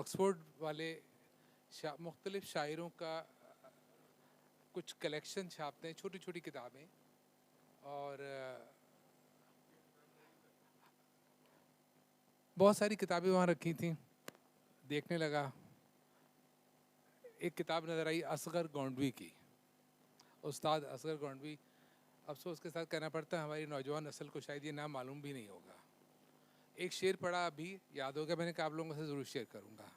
Oxford वाले मुख्तलिफ शायरों का कुछ कलेक्शन छापते हैं, छोटी छोटी किताबें, और बहुत सारी किताबें वहाँ रखी थी। देखने लगा, एक किताब नज़र आई असगर गोंडवी की, उस्ताद असगर गोंडवी। अफसोस के साथ कहना पड़ता है हमारी नौजवान नस्ल को शायद ये नाम मालूम भी नहीं होगा। एक शेर पढ़ा, अभी याद होगा, मैंने कहा आप लोगों से ज़रूर शेयर करूँगा।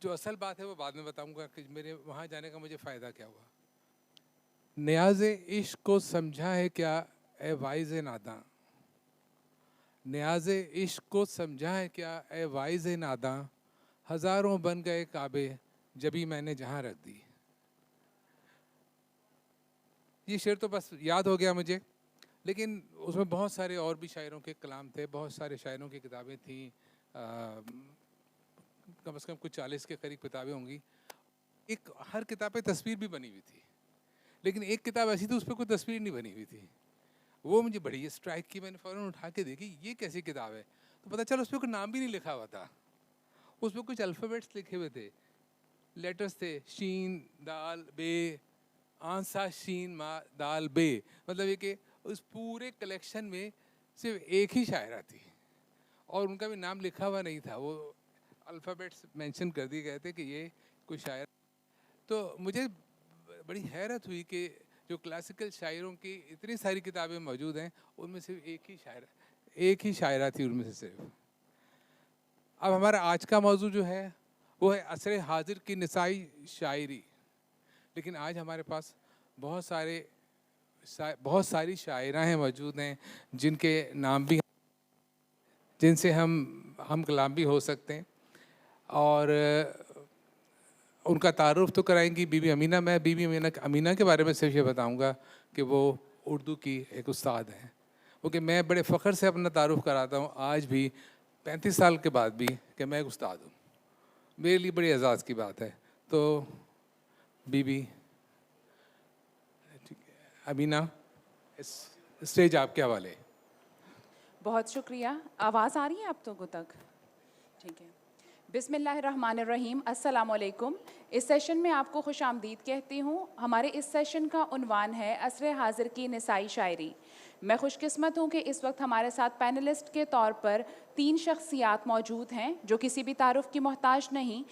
जो असल बात है वो बाद में बताऊँगा कि मेरे वहाँ जाने का मुझे फ़ायदा क्या हुआ। नियाज़ इश्क को समझा है क्या ए वाइज़ नादां, नियाज़ इश्क को समझा है क्या ए वाइज़ नादां, हज़ारों बन गए काबे जभी मैंने जहाँ रख दी। ये शेर तो बस याद हो गया मुझे, लेकिन उसमें बहुत सारे और भी शायरों के कलाम थे, बहुत सारे शायरों की किताबें थीं, कम से कम कुछ 40 के करीब किताबें होंगी। एक हर किताब पे तस्वीर भी बनी हुई थी, लेकिन एक किताब ऐसी थी उस पर कोई तस्वीर नहीं बनी हुई थी। वो मुझे बड़ी स्ट्राइक की, मैंने फ़ौरन उठा के देखी, ये कैसी किताब है। तो पता चला उस पर कोई नाम भी नहीं लिखा हुआ था, उस पर कुछ अल्फ़ाबेट्स लिखे हुए थे, लेटर्स थे, शीन दाल बे, आंसा शीन मा दाल बे। मतलब ये कि उस पूरे कलेक्शन में सिर्फ एक ही शायरा थी और उनका भी नाम लिखा हुआ नहीं था, वो अल्फ़ाबेट्स मेंशन कर दिए गए थे कि ये कोई शायर। तो मुझे बड़ी हैरत हुई कि जो क्लासिकल शायरों की इतनी सारी किताबें मौजूद हैं, उनमें सिर्फ एक ही शायरा थी उनमें से सिर्फ। अब हमारा आज का मौजू जो है वो है असर हाजिर की निसाई शायरी। लेकिन आज हमारे पास बहुत सारी शायराएँ मौजूद हैं जिनके नाम भी, जिनसे हम कलाम भी हो सकते हैं, और उनका तारुफ तो कराएंगी बीबी अमीना। मैं बीबी अमीना के बारे में सिर्फ ये बताऊंगा कि वो उर्दू की एक उस्ताद हैं, क्योंकि मैं बड़े फ़ख्र से अपना तारुफ कराता हूँ आज भी 35 साल के बाद भी कि मैं एक उस्ताद हूँ। मेरे लिए बड़ी एजाज़ की बात है। तो बीबी अमीना, इस स्टेज आपके हवाले। बहुत शुक्रिया। आवाज़ आ रही है आप लोगों तक? ठीक है। बिस्मिल्लाहिर्रहमानिर्रहीम, अस्सलाम वालेकुम। इस सेशन में आपको खुश आमदीद कहती हूँ। हमारे इस सेशन का उन्वान है असर हाजिर की निसाई शायरी। मैं खुशकिस्मत हूँ कि इस वक्त हमारे साथ पैनलिस्ट के तौर पर 3 शख्सियात मौजूद हैं जो किसी भी तारुफ की मोहताज नहीं।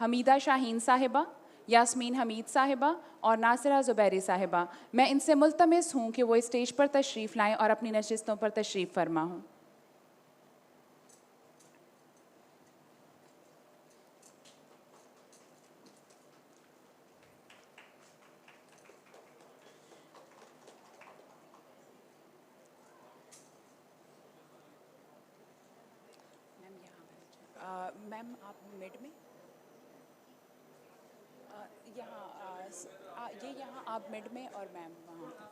हमीदा शाहीन साहिबा, यास्मीन हमीद साहिबा और नासिरा ज़ुबैरी साहिबा। मैं इनसे मुल्तमिस हूँ कि वो स्टेज पर तशरीफ़ लाएँ और अपनी नशिस्तों पर तशरीफ़ फरमा हूँ। मैम आप मिड में, यहाँ आप मिड में और मैम वहाँ।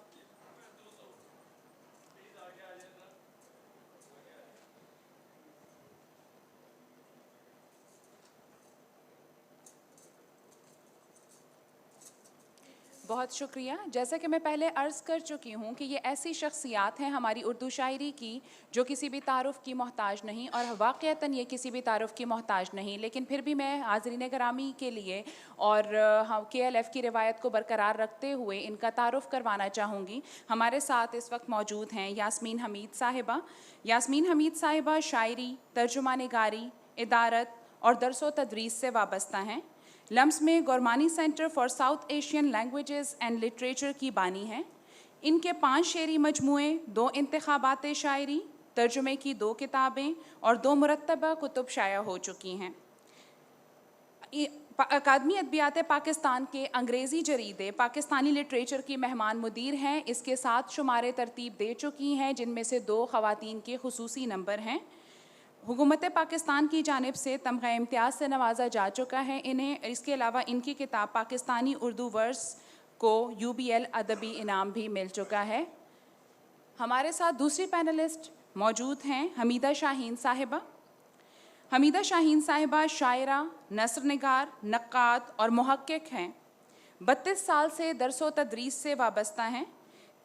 बहुत शुक्रिया। जैसा कि मैं पहले अर्ज़ कर चुकी हूँ कि ये ऐसी शख्सियात हैं हमारी उर्दू शायरी की जो किसी भी तारुफ़ की मोहताज नहीं, और वाक़यतन ये किसी भी तारुफ़ की मोहताज नहीं, लेकिन फिर भी मैं हाज़रीन गिरामी के लिए और KLF की रिवायत को बरकरार रखते हुए इनका तारुफ़ करवाना चाहूँगी। हमारे साथ इस वक्त मौजूद हैं यास्मीन हमीद साहिबा। यास्मीन हमीद साहिबा शायरी, तर्जुमा निगारी, इदारत और दरस व तदरीस से वाबस्ता हैं। लम्स में Gurmani centre for South Asian languages and literature की बानी हैं। इनके 5 शेरी मजमूए, 2 इंतखाबात शायरी, तर्जुमे की 2 किताबें और 2 मुरत्तबा कुतुब शाया हो चुकी हैं। अकादमी अदबियात पाकिस्तान के अंग्रेज़ी जरीदे पाकिस्तानी लिटरेचर की मेहमान मुदीर हैं। इसके 7 शुमारे तरतीब दे चुकी हैं, जिनमें से 2 ख़वातीन के खुसूसी नंबर हैं। हुकूमत पाकिस्तान की जानिब से तमगा इम्तियाज़ से नवाजा जा चुका है इन्हें। इसके अलावा इनकी किताब पाकिस्तानी उर्दू वर्स को UBL अदबी इनाम भी मिल चुका है। हमारे साथ दूसरी पैनलिस्ट मौजूद हैं हमीदा शाहीन साहिबा। हमीदा शाहीन साहिबा शायरा, नस्र निगार, नक्काद और मुहक्किक हैं। 32 साल से दरस व तदरीस से वाबस्ता हैं।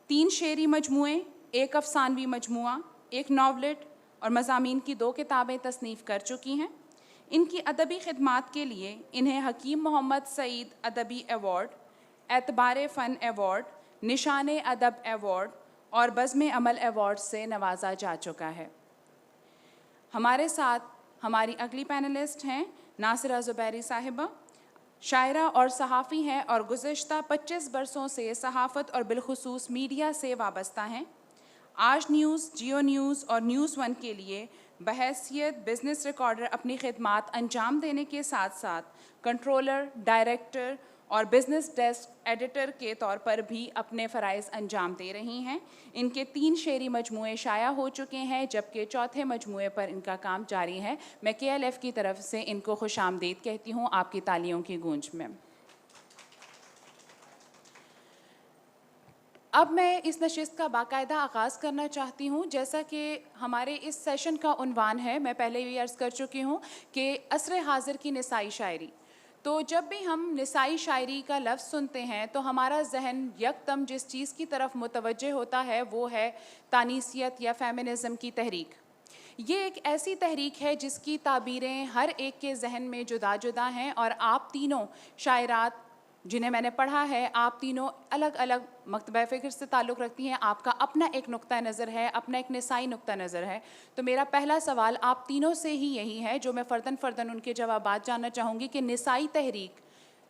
3 शेरी मजमूए, 1 अफसानवी मजमुआ, 1 नॉवलेट और मज़ामीन की 2 किताबें तसनीफ़ कर चुकी हैं। इनकी अदबी खिदमात के लिए इन्हें हकीम मोहम्मद सईद अदबी अवार्ड, एतबार फ़न अवार्ड, निशान अदब अवार्ड और बज़्म अमल अवार्ड से नवाजा जा चुका है। हमारे साथ हमारी अगली पैनलिस्ट हैं नासिरा ज़ुबैरी साहिबा। शायरा और सहाफ़ी हैं और गुज़श्ता 25 बरसों से सहाफ़त और बिलखुसूस मीडिया से वाबस्ता हैं। आज न्यूज़, जियो न्यूज़ और न्यूज़ वन के लिए बहैसियत बिज़नेस रिकॉर्डर अपनी खिदमात अंजाम देने के साथ साथ कंट्रोलर, डायरेक्टर और बिज़नेस डेस्क एडिटर के तौर पर भी अपने फ़राइज़ अंजाम दे रही हैं। इनके 3 शेरी मजमूए शाया हो चुके हैं, जबकि चौथे मजमूए पर इनका काम जारी है। मैं KLF की तरफ से इनको खुशामदीद कहती हूँ आपकी तालियों की गूंज में। अब मैं इस नशिस्त का बाकायदा आगाज़ करना चाहती हूँ। जैसा कि हमारे इस सेशन का उन्वान है, मैं पहले भी अर्ज़ कर चुकी हूँ कि असर हाज़िर की निसाई शायरी। तो जब भी हम निसाई शायरी का लफ्ज़ सुनते हैं तो हमारा जहन यकदम जिस चीज़ की तरफ मुतवज्जे होता है वो है तानीसियत या फेमिनिज़म की तहरीक। ये एक ऐसी तहरीक है जिसकी ताबीरें हर एक के जहन में जुदा जुदा हैं और आप तीनों शायरात जिन्हें मैंने पढ़ा है, आप तीनों अलग अलग मकतबा फ़िक्र से ताल्लुक़ रखती हैं। आपका अपना एक नुक्ता नज़र है, अपना एक निसाई नुक्ता नज़र है। तो मेरा पहला सवाल आप तीनों से ही यही है, जो मैं फ़र्दन उनके जवाबात जानना चाहूँगी कि निसाई तहरीक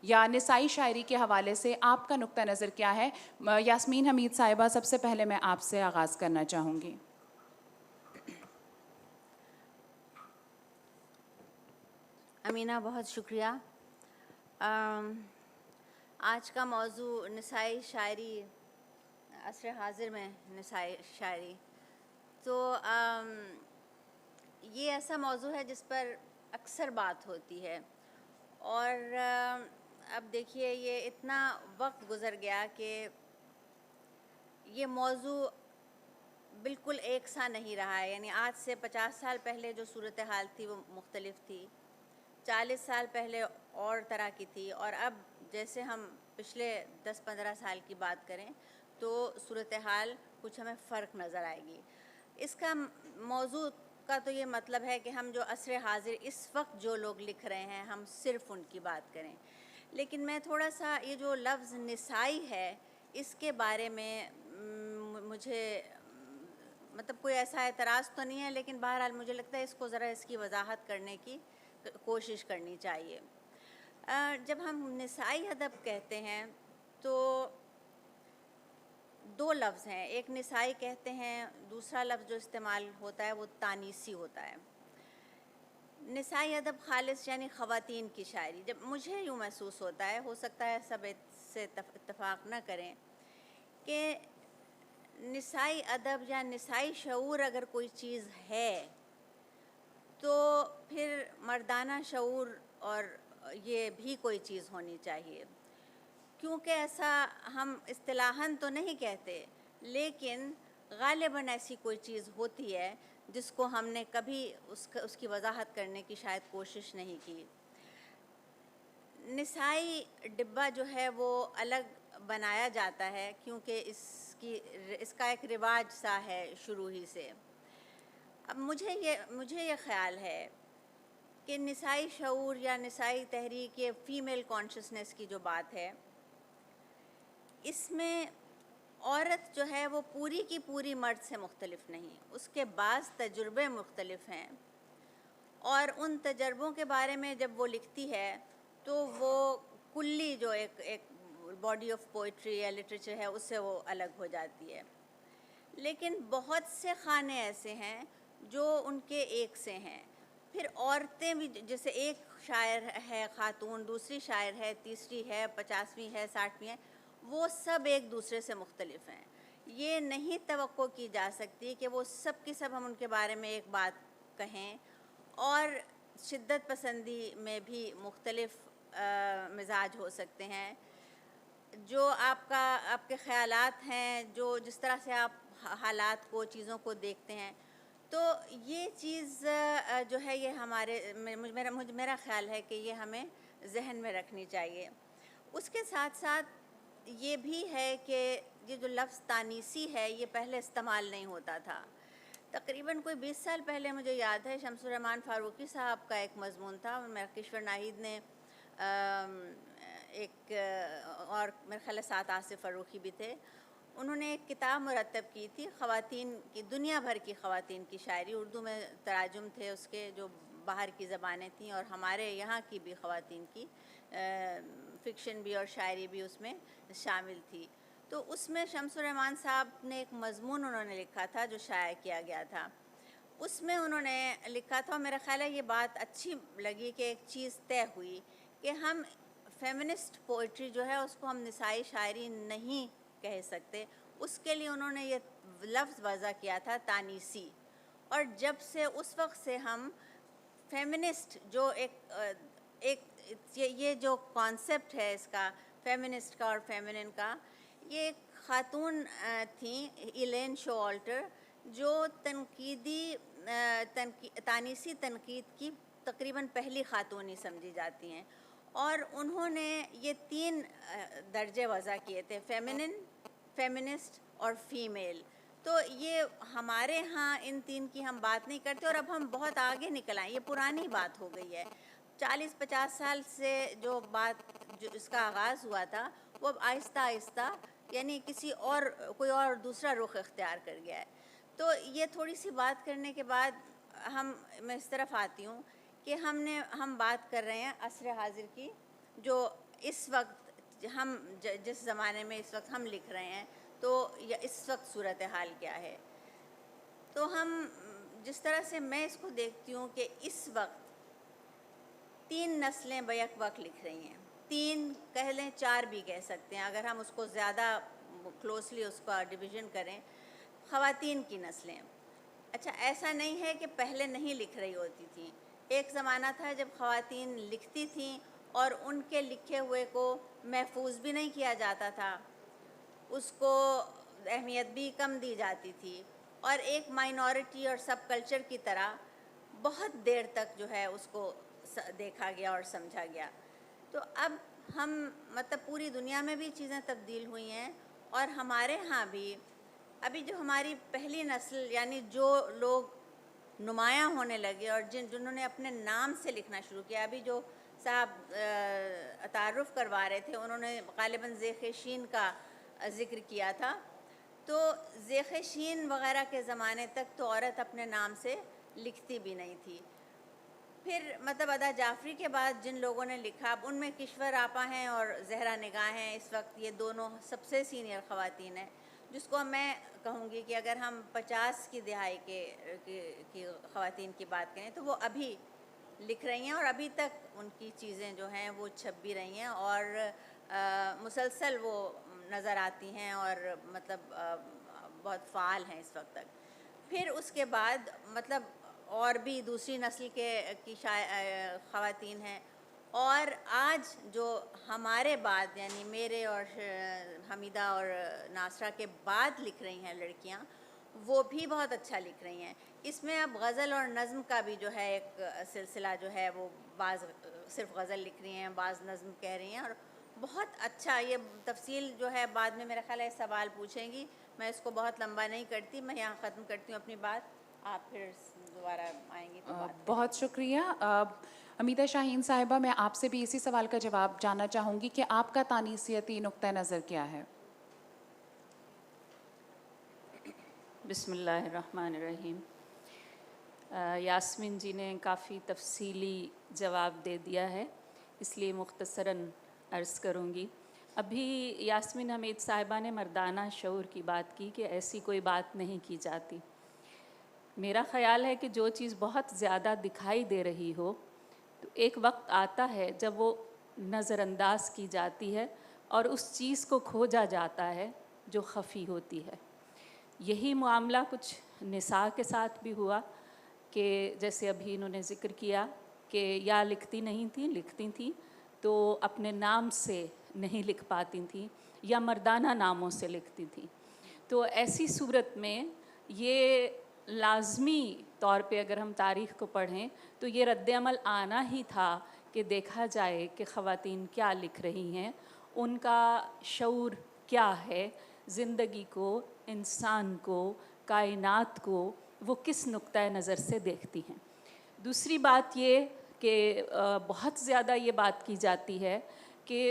या निसाई शायरी के हवाले से आपका नुक्ता नज़र क्या है। यास्मीन हमीद साहिबा, सबसे पहले मैं आपसे आगाज़ करना चाहूँगी। अमीना, बहुत शुक्रिया। आज का मौजू निसाई शायरी, असर हाज़िर में निसाई शायरी। तो ये ऐसा मौजू है जिस पर अक्सर बात होती है और अब देखिए ये इतना वक्त गुज़र गया कि ये मौजू बिल्कुल एक सा नहीं रहा है। यानी आज से 50 साल पहले जो सूरत हाल थी वो मुख्तलिफ थी, 40 साल पहले और तरह की थी, और अब जैसे हम पिछले 10-15 साल की बात करें तो सूरत हाल कुछ हमें फ़र्क नज़र आएगी। इसका मौजू का तो ये मतलब है कि हम जो असर हाज़िर इस वक्त जो लोग लिख रहे हैं हम सिर्फ़ उनकी बात करें। लेकिन मैं थोड़ा सा ये जो लफ्ज़ निसाई है इसके बारे में मुझे मतलब कोई ऐसा एतराज़ तो नहीं है, लेकिन बहरहाल मुझे लगता है इसको ज़रा इसकी वजाहत करने की कोशिश करनी चाहिए। जब हम निसाई अदब कहते हैं तो 2 लफ्ज़ हैं, एक निसाई कहते हैं, दूसरा लफ्ज़ जो इस्तेमाल होता है वो तानीसी होता है। निसाई अदब खालिस यानी ख़वातीन की शायरी। जब मुझे यूँ महसूस होता है, हो सकता है सब इससे इत्तफ़ाक़ न करें, कि निसाई अदब या निसाई शऊर अगर कोई चीज़ है तो फिर मर्दाना शऊर और ये भी कोई चीज़ होनी चाहिए। क्योंकि ऐसा हम इस्तिलाहन तो नहीं कहते, लेकिन ग़ालिबन ऐसी कोई चीज़ होती है जिसको हमने कभी उसकी वजाहत करने की शायद कोशिश नहीं की। निसाई डिब्बा जो है वो अलग बनाया जाता है क्योंकि इसका एक रिवाज सा है शुरू ही से। अब मुझे ये ख़्याल है कि निसाई शऊर या निसाई तहरीक, ये फ़ीमेल कॉन्शियसनेस की जो बात है, इसमें औरत जो है वो पूरी की पूरी मर्द से मुख्तलिफ नहीं, उसके बाज़ तजुर्बे मुख्तलिफ हैं और उन तजर्बों के बारे में जब वो लिखती है तो वो कुल्ली जो एक बॉडी ऑफ पोइट्री या लिटरेचर है उससे वो अलग हो जाती है। लेकिन बहुत से खाने ऐसे हैं जो उनके एक से हैं। फिर औरतें भी, जैसे एक शायर है ख़ातून, दूसरी शायर है, तीसरी है, 50वीं है, 60वीं है, वो सब एक दूसरे से मुख्तलिफ हैं। ये नहीं तवक्को की जा सकती कि वो सब की सब हम उनके बारे में एक बात कहें। और शिद्दत पसंदी में भी मुख्तलिफ मिजाज हो सकते हैं। जो आपके ख़यालात हैं, जो जिस तरह से आप हालात को, चीज़ों को देखते हैं, तो ये चीज़ जो है ये मेरा ख़्याल है कि ये हमें जहन में रखनी चाहिए। उसके साथ साथ ये भी है कि ये जो लफ्ज़ तानीसी है ये पहले इस्तेमाल नहीं होता था। तकरीबन कोई 20 साल पहले मुझे याद है शमसुर रहमान फारूकी साहब का एक मजमून था, मेरा किश्वर नाहिद ने और मेरे ख्याल 7 आसिफ फ़रूखी भी थे, उन्होंने एक किताब मुरतब की थी ख़वातीन की, दुनिया भर की ख़वातीन की शायरी, उर्दू में तराजुम थे उसके जो बाहर की ज़बानें थीं और हमारे यहाँ की भी ख़वातीन की फ़िक्शन भी और शायरी भी उसमें शामिल थी। तो उसमें शमसुर रहमान साहब ने एक मजमून उन्होंने लिखा था जो शाया किया गया था। उसमें उन्होंने लिखा था और मेरा ख़्याल है ये बात अच्छी लगी कि एक चीज़ तय हुई कि हम फेमिनिस्ट पोइट्री जो है उसको हम निसाई शायरी नहीं कह सकते। उसके लिए उन्होंने ये लफ्ज़ वज़ा किया था तानीसी, और जब से उस वक्त से हम फेमिनिस्ट जो ये जो कॉन्सेप्ट है इसका फेमिनिस्ट का और फेमिनिन का, ये एक ख़ातून थी इलेन शोवाल्टर जो तानीसी तनकीद की तकरीबन पहली ख़ातून ही समझी जाती हैं, और उन्होंने ये 3 दर्जे वज़ा किए थे, फेमिनिन, फेमिनिस्ट और फीमेल। तो ये हमारे यहाँ इन 3 की हम बात नहीं करते और अब हम बहुत आगे निकल आए, ये पुरानी बात हो गई है। 40-50 साल से जो बात जो इसका आगाज़ हुआ था वो अब आहिस्ता आहिस्ता यानी कोई और दूसरा रुख इख्तियार कर गया है। तो ये थोड़ी सी बात करने के बाद मैं इस तरफ आती हूँ कि हम बात कर रहे हैं असर हाजिर की, जो इस वक्त जिस ज़माने में इस वक्त हम लिख रहे हैं, तो इस वक्त सूरत हाल क्या है। तो जिस तरह से मैं इसको देखती हूँ कि इस वक्त 3 नस्लें बैक वक्त लिख रही हैं, 3 कह लें 4 भी कह सकते हैं अगर हम उसको ज़्यादा क्लोजली उसका डिवीज़न करें, ख़वातीन की नस्लें। अच्छा, ऐसा नहीं है कि पहले नहीं लिख रही होती थी, एक ज़माना था जब ख़वातीन लिखती थीं और उनके लिखे हुए को महफूज भी नहीं किया जाता था, उसको अहमियत भी कम दी जाती थी और एक माइनॉरिटी और सब कल्चर की तरह बहुत देर तक जो है उसको देखा गया और समझा गया। तो अब मतलब पूरी दुनिया में भी चीज़ें तब्दील हुई हैं और हमारे यहाँ भी अभी जो हमारी पहली नस्ल यानी जो लोग नुमायाँ होने लगे और जिन्होंने अपने नाम से लिखना शुरू किया, अभी जो साहब तारुफ़ करवा रहे थे उन्होंने ग़ालिबन ज़ेख़-ए-शीन का ज़िक्र किया था। तो ज़ेख़-ए-शीन वग़ैरह के ज़माने तक तो औरत अपने नाम से लिखती भी नहीं थी। फिर मतलब अदा जाफ़री के बाद जिन लोगों ने लिखा, अब उनमें किश्वर आपा हैं और ज़हरा निगाह हैं, इस वक्त ये दोनों सबसे सीनियर ख़वातीन हैं, जिसको मैं कहूँगी कि अगर हम 50 की दिहाई की ख़वातीन की बात करें तो वो अभी लिख रही हैं और अभी तक उनकी चीज़ें जो हैं वो छप भी रही हैं और मुसलसल वो नज़र आती हैं और मतलब बहुत फ़ाल हैं इस वक्त तक। फिर उसके बाद मतलब और भी दूसरी नस्ल की ख़वातीन हैं, और आज जो हमारे बाद यानी मेरे और हमीदा और नासरा के बाद लिख रही हैं लड़कियां, वो भी बहुत अच्छा लिख रही हैं। इसमें अब गज़ल और नज़्म का भी जो है एक सिलसिला जो है वो बाज़ सिर्फ गज़ल लिख रही हैं, बाज़ नज़्म कह रही हैं और बहुत अच्छा। ये तफसील जो है बाद में मेरा ख्याल है सवाल पूछेंगी, मैं इसको बहुत लंबा नहीं करती, मैं यहाँ ख़त्म करती हूँ अपनी बात, आप फिर दोबारा आएंगी तो बात बहुत शुक्रिया। हमीदा शाहीन साहिबा, मैं आपसे भी इसी सवाल का जवाब जानना चाहूँगी कि आपका तानीसियती नुक्ता नज़र क्या है? बिस्मिल्लाहिर्रहमानिर्रहीम। यास्मीन जी ने काफ़ी तफसीली जवाब दे दिया है, इसलिए मुख्तसरन अर्ज़ करूँगी। अभी यास्मीन हमीद साहिबा ने मर्दाना शऊर की बात की कि ऐसी कोई बात नहीं की जाती। मेरा ख़याल है कि जो चीज़ बहुत ज़्यादा दिखाई दे रही हो तो एक वक्त आता है जब वो नज़रअंदाज की जाती है और उस चीज़ को खोजा जाता है जो ख़फ़ी होती है। यही मामला कुछ निसा के साथ भी हुआ कि जैसे अभी इन्होंने ज़िक्र किया कि या लिखती नहीं थी, लिखती थी तो अपने नाम से नहीं लिख पाती थी या मर्दाना नामों से लिखती थी। तो ऐसी सूरत में ये लाज़मी तौर पे अगर हम तारीख़ को पढ़ें तो ये रद्द-ए-अमल आना ही था कि देखा जाए कि ख़वातीन क्या लिख रही हैं, उनका शऊर क्या है, ज़िंदगी को, इंसान को, कायनात को वो किस नुक्ता नज़र से देखती हैं। दूसरी बात ये कि बहुत ज़्यादा ये बात की जाती है कि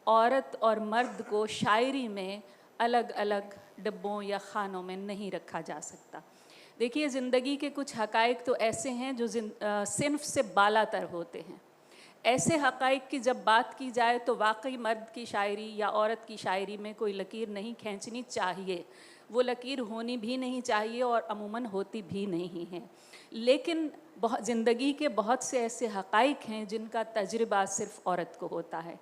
औरत और मर्द को शायरी में अलग अलग डब्बों या खानों में नहीं रखा जा सकता। देखिए, ज़िंदगी के कुछ हक़ाइक़ तो ऐसे हैं जो सिन्फ़ से बालातर होते हैं। ऐसे हक़ाइक़ की जब बात की जाए तो वाकई मर्द की शायरी या औरत की शायरी में कोई लकीर नहीं खींचनी चाहिए, वो लकीर होनी भी नहीं चाहिए और अमूमन होती भी नहीं है। लेकिन ज़िंदगी के बहुत से ऐसे हक़ाइक़ हैं जिनका तजुर्बा सिर्फ़ औरत को होता है।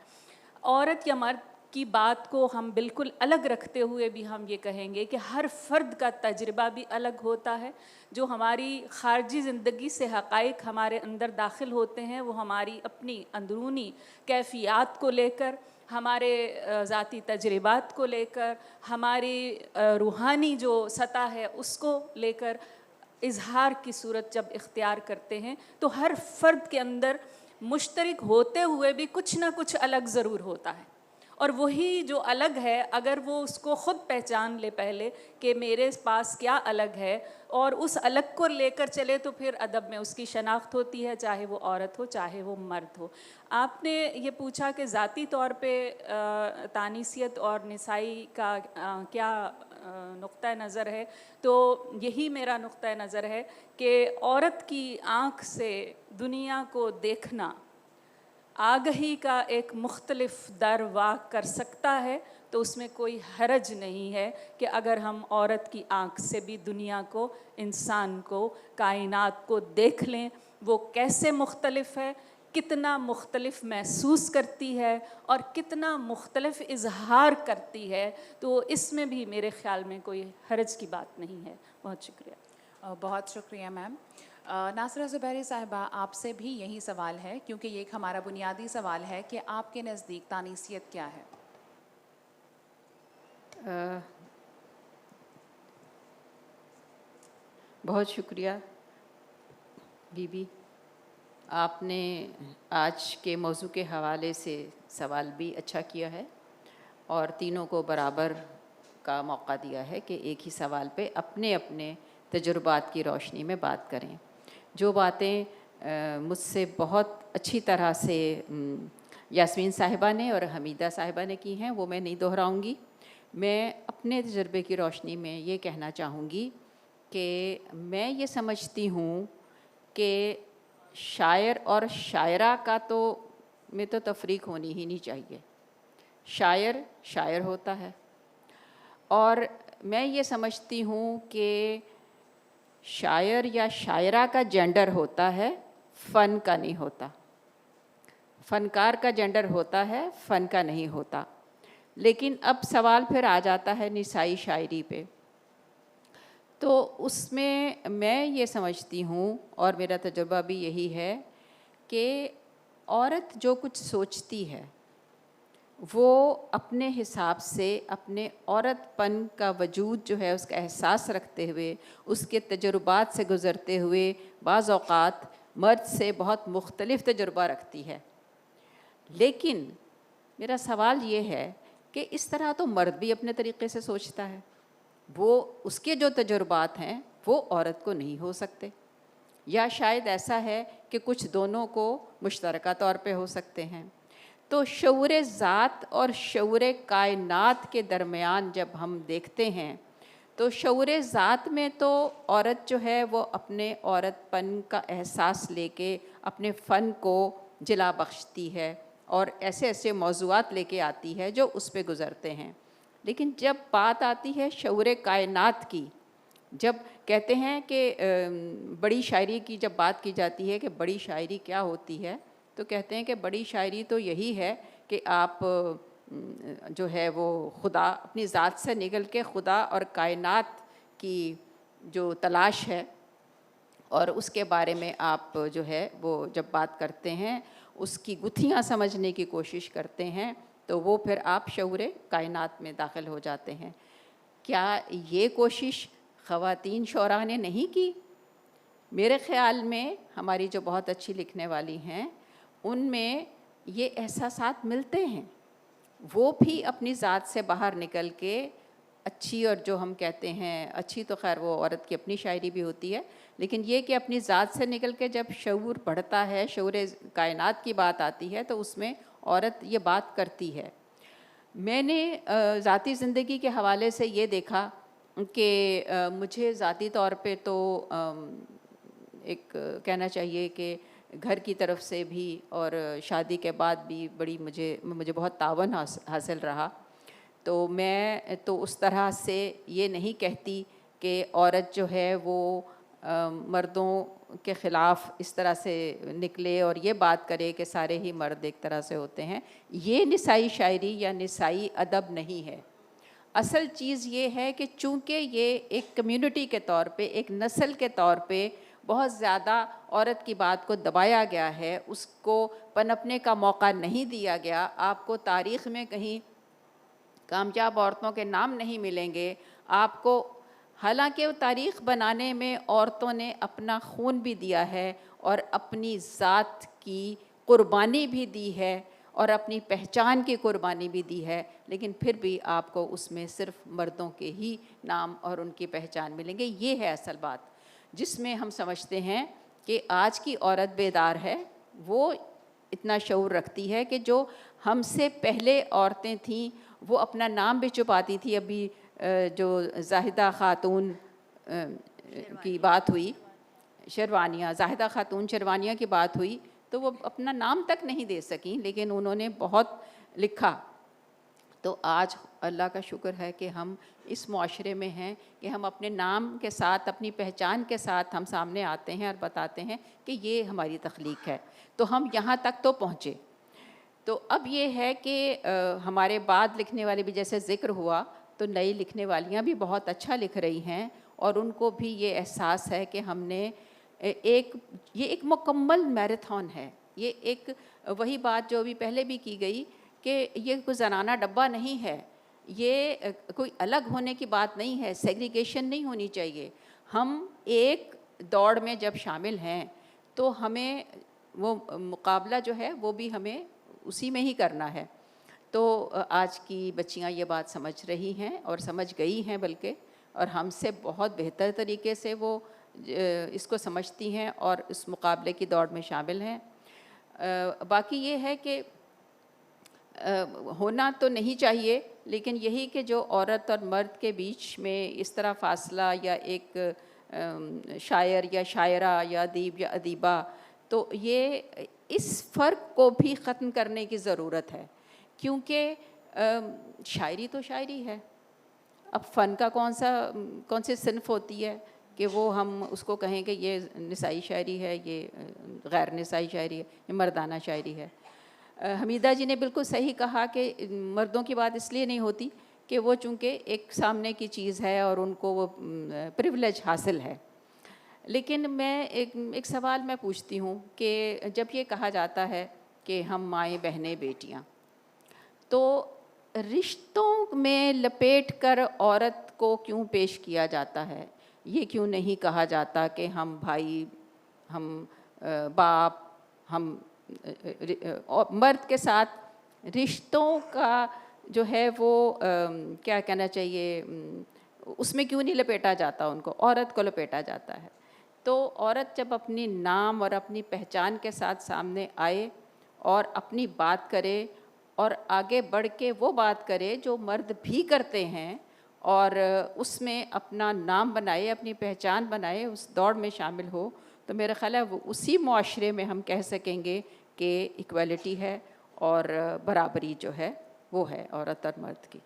औरत या मर्द की बात को हम बिल्कुल अलग रखते हुए भी हम ये कहेंगे कि हर फ़र्द का तजुर्बा भी अलग होता है। जो हमारी ख़ारजी ज़िंदगी से हक़ाइक़ हमारे अंदर दाखिल होते हैं, वो हमारी अपनी अंदरूनी कैफ़ियत को लेकर, हमारे ज़ाती तजुर्बात को लेकर, हमारी रूहानी जो सतह है उसको लेकर इज़हार की सूरत जब इख्तियार करते हैं, तो हर फ़र्द के अंदर मुश्तरक होते हुए भी कुछ ना कुछ अलग ज़रूर होता है। और वही जो अलग है, अगर वो उसको ख़ुद पहचान ले पहले कि मेरे पास क्या अलग है और उस अलग को लेकर चले, तो फिर अदब में उसकी शनाख्त होती है, चाहे वो औरत हो चाहे वो मर्द हो। आपने ये पूछा कि ज़ाती तौर पे तानीसियत और निसाई का क्या नुक्ता नज़र है, तो यही मेरा नुक्ता नज़र है कि औरत की आँख से दुनिया को देखना आगही का एक मुख्तलिफ दर वाक़ कर सकता है, तो उसमें कोई हरज नहीं है कि अगर हम औरत की आँख से भी दुनिया को, इंसान को, कायनात को देख लें, वो कैसे मुख्तलिफ है, कितना मुख्तलिफ महसूस करती है और कितना मुख्तलिफ इजहार करती है, तो इसमें भी मेरे ख़्याल में कोई हरज की बात नहीं है। बहुत शुक्रिया। बहुत शुक्रिया मैम। नासरा ज़ुबैरी साहिबा, आपसे भी यही सवाल है, क्योंकि ये एक हमारा बुनियादी सवाल है कि आपके नज़दीक तानीसियत क्या है? बहुत शुक्रिया बीबी, आपने आज के मौजू के हवाले से सवाल भी अच्छा किया है और तीनों को बराबर का मौका दिया है कि एक ही सवाल पे अपने अपने तजुर्बात की रोशनी में बात करें। जो बातें मुझसे बहुत अच्छी तरह से यास्मीन साहिबा ने और हमीदा साहिबा ने की हैं, वो मैं नहीं दोहराऊंगी। मैं अपने तजुर्बे की रोशनी में ये कहना चाहूँगी कि मैं ये समझती हूँ कि शायर और शायरा का में तो तफरीक होनी ही नहीं चाहिए। शायर शायर होता है और मैं ये समझती हूँ कि शायर या शायरा का जेंडर होता है, फ़न का नहीं होता। फ़नकार का जेंडर होता है, फ़न का नहीं होता। लेकिन अब सवाल फिर आ जाता है निसाई शायरी पे, तो उसमें मैं ये समझती हूँ और मेरा तजुर्बा भी यही है कि औरत जो कुछ सोचती है वो अपने हिसाब से अपने औरतपन का वजूद जो है उसका एहसास रखते हुए, उसके तजुर्बात से गुज़रते हुए बाज़ औक़ात मर्द से बहुत मुख्तलिफ़ तजुर्बा रखती है। लेकिन मेरा सवाल ये है कि इस तरह तो मर्द भी अपने तरीक़े से सोचता है, वो उसके जो तजुर्बात हैं वो औरत को नहीं हो सकते, या शायद ऐसा है कि कुछ दोनों को मुश्तरका तौर पे हो सकते हैं। तो शऊर ज़ात और शऊर कायनात के दरमियान जब हम देखते हैं तो शऊर ज़ात में तो औरत जो है वो अपने औरतपन का एहसास लेके अपने फ़न को जिला बख्शती है और ऐसे ऐसे मौज़ूआत लेके आती है जो उस पे गुज़रते हैं। लेकिन जब बात आती है शऊर कायनात की, जब कहते हैं कि बड़ी शायरी की जब बात की जाती है कि बड़ी शायरी क्या होती है, तो कहते हैं कि बड़ी शायरी तो यही है कि आप जो है वो खुदा, अपनी ज़ात से निकल के खुदा और कायनात की जो तलाश है और उसके बारे में आप जो है वो जब बात करते हैं, उसकी गुत्थियाँ समझने की कोशिश करते हैं, तो वो फिर आप शऊर कायनात में दाखिल हो जाते हैं। क्या ये कोशिश ख़वातीन शोरा ने नहीं की? मेरे ख़्याल में हमारी जो बहुत अच्छी लिखने वाली हैं उनमें ये एहसासात मिलते हैं। वो भी अपनी ज़ात से बाहर निकल के अच्छी, और जो हम कहते हैं अच्छी, तो खैर वो औरत की अपनी शायरी भी होती है, लेकिन ये कि अपनी ज़ात से निकल के जब शऊर बढ़ता है, शऊर कायनात की बात आती है, तो उसमें औरत ये बात करती है। मैंने ज़ाती ज़िंदगी के हवाले से ये देखा कि मुझे ज़ाती तौर पे तो एक कहना चाहिए कि घर की तरफ से भी और शादी के बाद भी बड़ी मुझे बहुत तावन हासिल रहा। तो मैं तो उस तरह से ये नहीं कहती कि औरत जो है वो मर्दों के ख़िलाफ़ इस तरह से निकले और ये बात करे कि सारे ही मर्द एक तरह से होते हैं। ये निसाई शायरी या निसाई अदब नहीं है। असल चीज़ ये है कि चूँकि ये एक कम्युनिटी के तौर पे, एक नस्ल के तौर पे बहुत ज़्यादा औरत की बात को दबाया गया है, उसको पनपने का मौका नहीं दिया गया। आपको तारीख़ में कहीं कामयाब औरतों के नाम नहीं मिलेंगे आपको, हालांकि वो तारीख़ बनाने में औरतों ने अपना खून भी दिया है और अपनी ज़ात की कुर्बानी भी दी है और अपनी पहचान की कुर्बानी भी दी है, लेकिन फिर भी आपको उसमें सिर्फ मर्दों के ही नाम और उनकी पहचान मिलेंगे। ये है असल बात, जिसमें हम समझते हैं कि आज की औरत बेदार है, वो इतना शऊर रखती है कि जो हमसे पहले औरतें थीं वो अपना नाम भी छुपाती थी। अभी जो जाहिदा खातून की बात हुई, शेरवानिया, जाहिदा खातून शेरवानिया की बात हुई, तो वो अपना नाम तक नहीं दे सकी, लेकिन उन्होंने बहुत लिखा। तो आज अल्लाह का शुक्र है कि हम इस मुआशरे में हैं कि हम अपने नाम के साथ, अपनी पहचान के साथ हम सामने आते हैं और बताते हैं कि ये हमारी तख्लीक है। तो हम यहाँ तक तो पहुँचे। तो अब ये है कि हमारे बाद लिखने वाले भी, जैसे ज़िक्र हुआ, तो नई लिखने वालियाँ भी बहुत अच्छा लिख रही हैं और उनको भी ये एहसास है कि हमने ये एक मुकम्मल मैराथन है। ये एक वही बात जो अभी पहले भी की गई कि ये कोई ज़नाना डब्बा नहीं है, ये कोई अलग होने की बात नहीं है, सेग्रीगेशन नहीं होनी चाहिए। हम एक दौड़ में जब शामिल हैं तो हमें वो मुकाबला जो है वो भी हमें उसी में ही करना है। तो आज की बच्चियां ये बात समझ रही हैं और समझ गई हैं बल्कि, और हमसे बहुत बेहतर तरीके से वो इसको समझती हैं और इस मुकाबले की दौड़ में शामिल हैं। बाकी ये है कि होना तो नहीं चाहिए, लेकिन यही कि जो औरत और मर्द के बीच में इस तरह फासला या एक शायर या शायरा या अदीब या अदीबा, तो ये इस फ़र्क को भी ख़त्म करने की ज़रूरत है, क्योंकि शायरी तो शायरी है। अब फ़न का कौन सी सिन्फ़ होती है कि वो हम उसको कहें कि ये निसाई शायरी है, ये गैर निसाई शायरी है, ये मर्दाना शायरी है। हमीदा जी ने बिल्कुल सही कहा कि मर्दों की बात इसलिए नहीं होती कि वो चूँकि एक सामने की चीज़ है और उनको वो प्रिविलेज हासिल है। लेकिन मैं एक सवाल मैं पूछती हूँ कि जब ये कहा जाता है कि हम माएँ, बहनें, बेटियाँ, तो रिश्तों में लपेट कर औरत को क्यों पेश किया जाता है? ये क्यों नहीं कहा जाता कि हम भाई, हम बाप, हम मर्द के साथ रिश्तों का जो है वो क्या कहना चाहिए, उसमें क्यों नहीं लपेटा जाता उनको, औरत को लपेटा जाता है? तो औरत जब अपनी नाम और अपनी पहचान के साथ सामने आए और अपनी बात करे और आगे बढ़ के वो बात करे जो मर्द भी करते हैं और उसमें अपना नाम बनाए, अपनी पहचान बनाए, उस दौड़ में शामिल हो, तो मेरा ख़्याल है वो उसी मुआशरे में हम कह सकेंगे कि इक्वालिटी है और बराबरी जो है वो है औरत और मर्द की।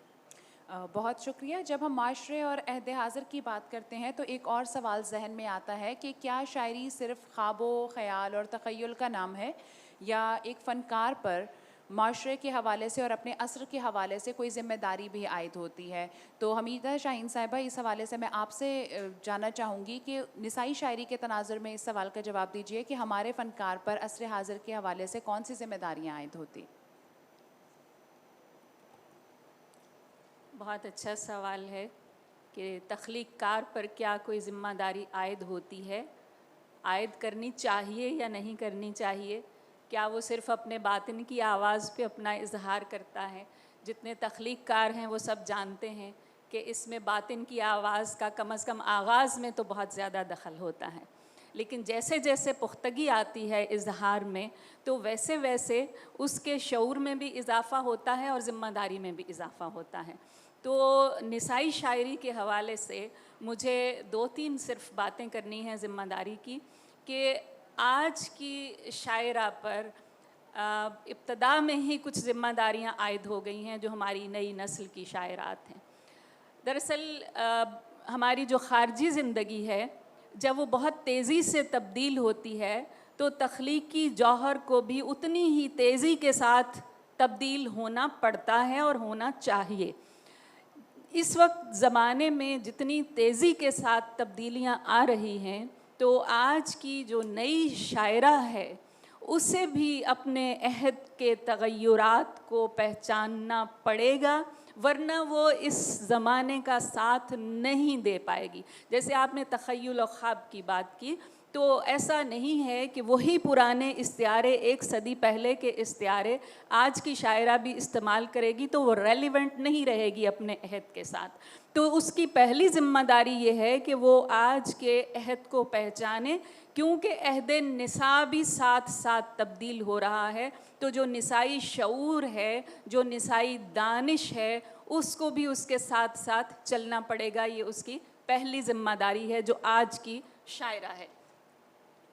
बहुत शुक्रिया। जब हम माशरे और अहद हाज़िर की बात करते हैं तो एक और सवाल जहन में आता है कि क्या शायरी सिर्फ़ ख्वाबो ख़याल और तख़य्युल का नाम है, या एक फ़नकार पर माशरे के हवाले से और अपने असर के हवाले से कोई ज़िम्मेदारी भी आयद होती है? तो हमीदा शाहीन साहिबा, इस हवाले से मैं आपसे जानना चाहूँगी कि निसाई शायरी के तनाज़ुर में इस सवाल का जवाब दीजिए कि हमारे फ़नकार पर असर हाज़िर के हवाले से कौन सी ज़िम्मेदारियाँ आयद होती? बहुत अच्छा सवाल है कि तख्लीक़कार पर क्या कोई ज़िम्मेदारी आयद होती है, आयद करनी चाहिए या नहीं करनी चाहिए? क्या वो सिर्फ़ अपने बातिन की आवाज़ पे अपना इजहार करता है? जितने तख्लीक़कार हैं वो सब जानते हैं कि इसमें बातिन की आवाज़ का कम से कम आगाज़ में तो बहुत ज़्यादा दखल होता है, लेकिन जैसे जैसे पुख्तगी आती है इजहार में तो वैसे वैसे उसके शऊर में भी इजाफ़ा होता है और ज़िम्मेदारी में भी इजाफ़ा होता है। तो निसाई शायरी के हवाले से मुझे 2-3 सिर्फ बातें करनी हैं ज़िम्मेदारी की, कि आज की शायरा पर इब्तदा में ही कुछ ज़िम्मेदारियाँ आयद हो गई हैं जो हमारी नई नस्ल की शायरात हैं। दरअसल हमारी जो ख़ारजी ज़िंदगी है जब वो बहुत तेज़ी से तब्दील होती है तो तख्लीकी जौहर को भी उतनी ही तेज़ी के साथ तब्दील होना पड़ता है और होना चाहिए। इस वक्त ज़माने में जितनी तेज़ी के साथ तब्दीलियाँ आ रही हैं तो आज की जो नई शायरा है उसे भी अपने अहद के तग़य्युरात को पहचानना पड़ेगा, वरना वो इस ज़माने का साथ नहीं दे पाएगी। जैसे आपने तख़य्युल और ख्वाब की बात की, तो ऐसा नहीं है कि वही पुराने इस्तिआरे 1 सदी पहले के इस्तिआरे आज की शायरा भी इस्तेमाल करेगी तो वो रेलिवेंट नहीं रहेगी अपने अहद के साथ। तो उसकी पहली ज़िम्मेदारी ये है कि वो आज के अहद को पहचाने, क्योंकि अहद निसा भी साथ साथ तब्दील हो रहा है। तो जो निसाई शऊर है, जो निसाई दानिश है, उसको भी उसके साथ साथ चलना पड़ेगा। ये उसकी पहली ज़िम्मेदारी है जो आज की शायरा है।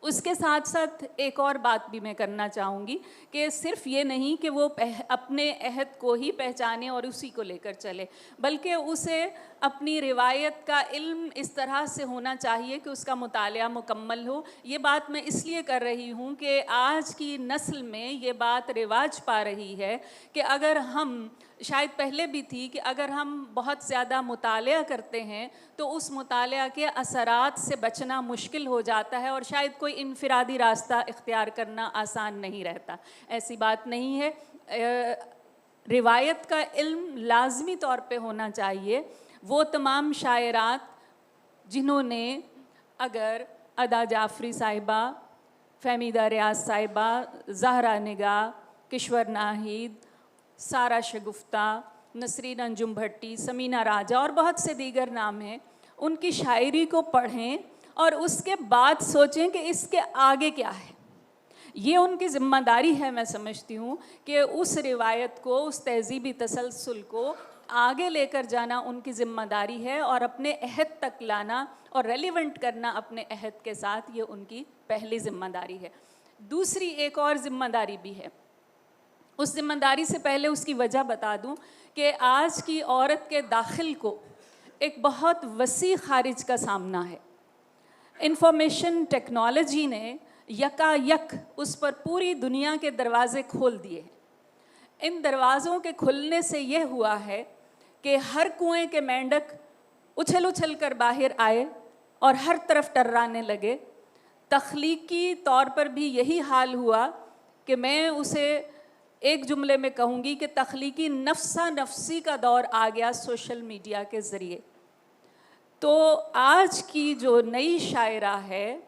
उसके साथ साथ एक और बात भी मैं करना चाहूँगी कि सिर्फ़ ये नहीं कि वो अपने अहद को ही पहचाने और उसी को लेकर चले, बल्कि उसे अपनी रिवायत का इल्म इस तरह से होना चाहिए कि उसका मुतालिया मुकम्मल हो। ये बात मैं इसलिए कर रही हूँ कि आज की नस्ल में ये बात रिवाज पा रही है कि अगर हम, शायद पहले भी थी, कि अगर हम बहुत ज़्यादा मुतालिया करते हैं तो उस मुतालिया के असरात से बचना मुश्किल हो जाता है और शायद कोई इनफिरादी रास्ता इख्तियार करना आसान नहीं रहता। ऐसी बात नहीं है। रिवायत का इल्म लाजमी तौर पे होना चाहिए। वो तमाम शायरात जिन्होंने, अगर अदा जाफरी साहिबा, फहमीदा रियाज साहिबा, ज़हरा निगाह, किश्वर नाहिद, सारा शगुफ्ता, नसरीन अंजुम भट्टी, समीना राजा और बहुत से दीगर नाम हैं, उनकी शायरी को पढ़ें और उसके बाद सोचें कि इसके आगे क्या है। ये उनकी ज़िम्मेदारी है, मैं समझती हूँ, कि उस रिवायत को, उस तहज़ीबी तसलसल को आगे लेकर जाना उनकी ज़िम्मेदारी है और अपने अहद तक लाना और रेलिवेंट करना अपने अहद के साथ, ये उनकी पहली ज़िम्मेदारी है। दूसरी एक और ज़िम्मेदारी भी है। उस ज़िम्मेदारी से पहले उसकी वजह बता दूं कि आज की औरत के दाखिल को एक बहुत वसी खारिज का सामना है। इंफॉर्मेशन टेक्नोलॉजी ने यकायक उस पर पूरी दुनिया के दरवाज़े खोल दिए हैं। इन दरवाज़ों के खुलने से ये हुआ है कि हर कुएं के मेंढक उछल उछल कर बाहर आए और हर तरफ टर्राने लगे। तख्लीकी तौर पर भी यही हाल हुआ कि मैं उसे एक जुमले में कहूँगी कि तख्लीकी नफ्सा नफसी का दौर आ गया सोशल मीडिया के ज़रिए। तो आज की जो नई शायरा है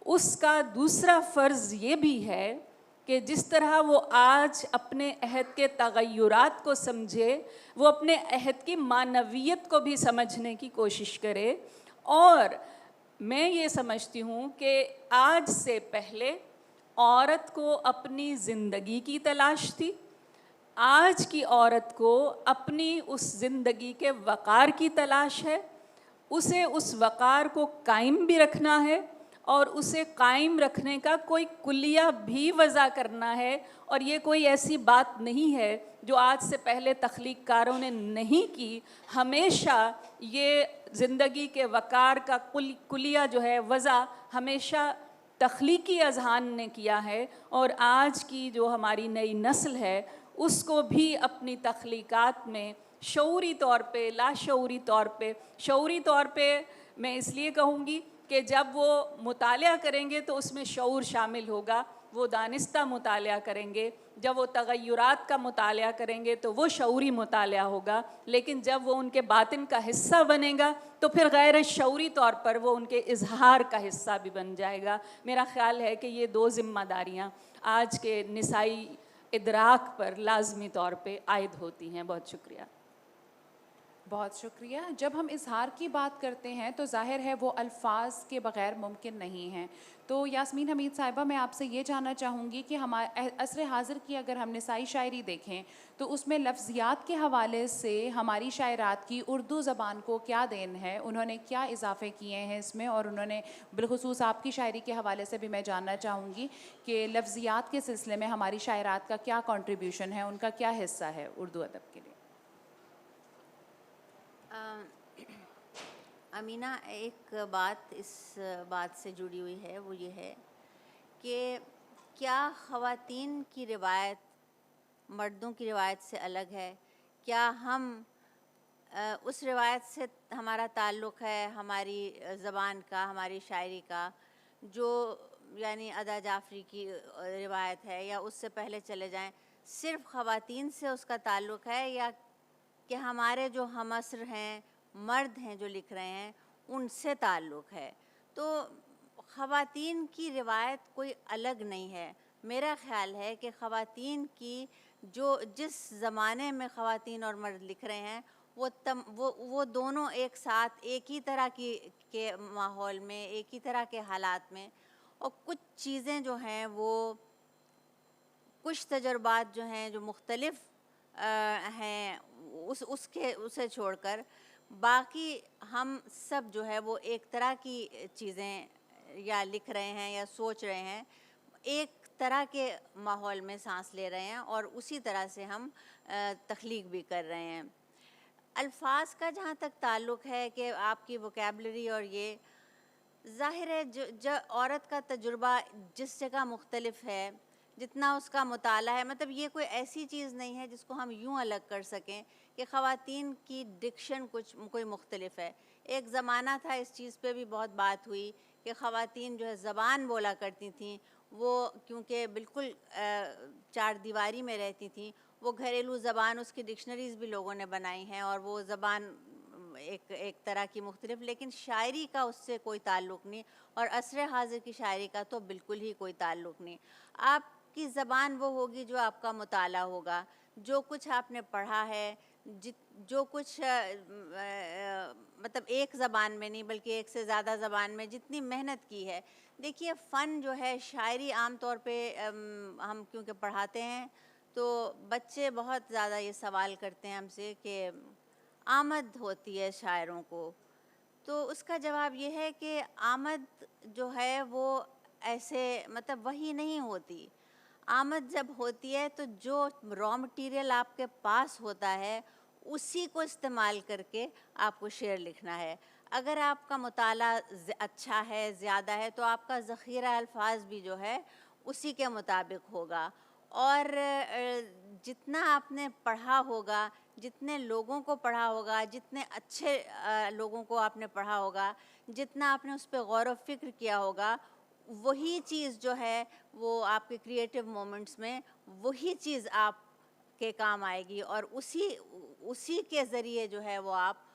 उसका दूसरा फ़र्ज़ ये भी है कि जिस तरह वो आज अपने अहद के तग़य्युरात को समझे, वो अपने अहद की मानवियत को भी समझने की कोशिश करे। और मैं ये समझती हूँ कि आज से पहले औरत को अपनी ज़िंदगी की तलाश थी, आज की औरत को अपनी उस ज़िंदगी के वक़ार की तलाश है। उसे उस वक़ार को कायम भी रखना है और उसे कायम रखने का कोई कुलिया भी वज़ा करना है। और ये कोई ऐसी बात नहीं है जो आज से पहले तख्लीक़कारों ने नहीं की। हमेशा ये ज़िंदगी के वक़ार का कुलिया जो है वज़ा हमेशा तख्लीकी अज़हान ने किया है। और आज की जो हमारी नई नस्ल है उसको भी अपनी तख्लीक़ात में शऊरी तौर पे, लाशऊरी तौर पे, शऊरी तौर पे मैं इसलिए कहूँगी कि जब वो मुतालिया करेंगे तो उसमें शऊर शामिल होगा, वो दानिस्ता मुतालिया करेंगे। जब वो तग़य्युरात का मुतालिया करेंगे तो वो शऊरी मुतालिया होगा। लेकिन जब वो उनके बातिन का हिस्सा बनेगा तो फिर गैर शऊरी तौर पर वो उनके इजहार का हिस्सा भी बन जाएगा। मेरा ख़्याल है कि ये दो ज़िम्मेदारियाँ आज के निसाई इदराक पर लाजमी तौर पे आयद होती हैं। बहुत शुक्रिया। बहुत शुक्रिया। जब हम इजहार की बात करते हैं तो ज़ाहिर है वो अल्फाज के बग़ैर मुमकिन नहीं है। तो यास्मीन हमीद साहिबा, मैं आपसे ये जानना चाहूँगी कि हमारे असर हाज़िर की अगर हम निसाई शायरी देखें तो उसमें लफ्ज़ियात के हवाले से हमारी शायरात की उर्दू ज़बान को क्या देन है, उन्होंने क्या इजाफ़े किए हैं इसमें, और उन्होंने बिलखुसूस आपकी शायरी के हवाले से भी मैं जानना चाहूँगी कि लफ्ज़ियात के सिलसिले में हमारी शायरात का क्या कंट्रीब्यूशन है, उनका क्या हिस्सा है उर्दू अदब के लिए। अमीना, एक बात इस बात से जुड़ी हुई है, वो ये है कि क्या ख़वातीन की रिवायत मर्दों की रिवायत से अलग है? क्या हम उस रिवायत से हमारा ताल्लुक़ है हमारी ज़बान का, हमारी शायरी का, जो यानी अदा जाफ़री की रिवायत है, या उससे पहले चले जाएं, सिर्फ़ ख़वातीन से उसका ताल्लुक़ है, या कि हमारे जो हमअस्र हैं, मर्द हैं जो लिख रहे हैं, उनसे ताल्लुक़ है? तो ख़वातीन की रिवायत कोई अलग नहीं है। मेरा ख़्याल है कि ख़वातीन की जो जिस ज़माने में ख़वातीन और मर्द लिख रहे हैं, वो दोनों एक साथ एक ही तरह की के माहौल में, एक ही तरह के हालात में, और कुछ चीज़ें जो हैं वो कुछ तजुर्बात जो हैं जो मुख्तलिफ़ हैं, उसे छोड़कर बाकी हम सब जो है वो एक तरह की चीज़ें या लिख रहे हैं या सोच रहे हैं, एक तरह के माहौल में सांस ले रहे हैं, और उसी तरह से हम तख्लीक भी कर रहे हैं। अल्फाज का जहाँ तक ताल्लुक़ है कि आपकी वोकैबलरी, और ये ज़ाहिर है जो औरत का तजुर्बा जिस जगह मुख्तलिफ़ है, जितना उसका मुताला है, मतलब ये कोई ऐसी चीज़ नहीं है जिसको हम यूँ अलग कर सकें कि ख़वातीन की डिक्शन कोई मुख्तलिफ़ है। एक ज़माना था, इस चीज़ पे भी बहुत बात हुई कि ख़वातीन जो है ज़बान बोला करती थीं, वो क्योंकि बिल्कुल चार दीवारी में रहती थीं, वो घरेलू ज़बान, उसकी डिक्शनरीज़ भी लोगों ने बनाई हैं, और वो ज़बान एक तरह की मुख्तलिफ, लेकिन शायरी का उससे कोई ताल्लुक़ नहीं, और असर हाज़िर की शायरी का तो बिल्कुल ही कोई ताल्लुक़ नहीं। आपकी ज़बान वो होगी जो आपका मुताला होगा, जो कुछ आपने पढ़ा है, जो कुछ मतलब एक ज़बान में नहीं बल्कि एक से ज़्यादा ज़बान में जितनी मेहनत की है। देखिए, फ़न जो है, शायरी आम तौर पे हम क्योंकि पढ़ाते हैं तो बच्चे बहुत ज़्यादा ये सवाल करते हैं हमसे कि आमद होती है शायरों को, तो उसका जवाब ये है कि आमद जो है वो ऐसे मतलब वही नहीं होती। आमद जब होती है तो जो रॉ मटेरियल आपके पास होता है उसी को इस्तेमाल करके आपको शेर लिखना है। अगर आपका मुताला अच्छा है, ज़्यादा है, तो आपका ज़ख़ीरा अल्फाज भी जो है उसी के मुताबिक होगा, और जितना आपने पढ़ा होगा, जितने लोगों को पढ़ा होगा, जितने अच्छे लोगों को आपने पढ़ा होगा, जितना आपने उस पर गौर व फ़िक्र किया होगा, वही चीज़ जो है वो आपके क्रिएटिव मोमेंट्स में वही चीज़ आप के काम आएगी, और उसी के ज़रिए जो है वो आप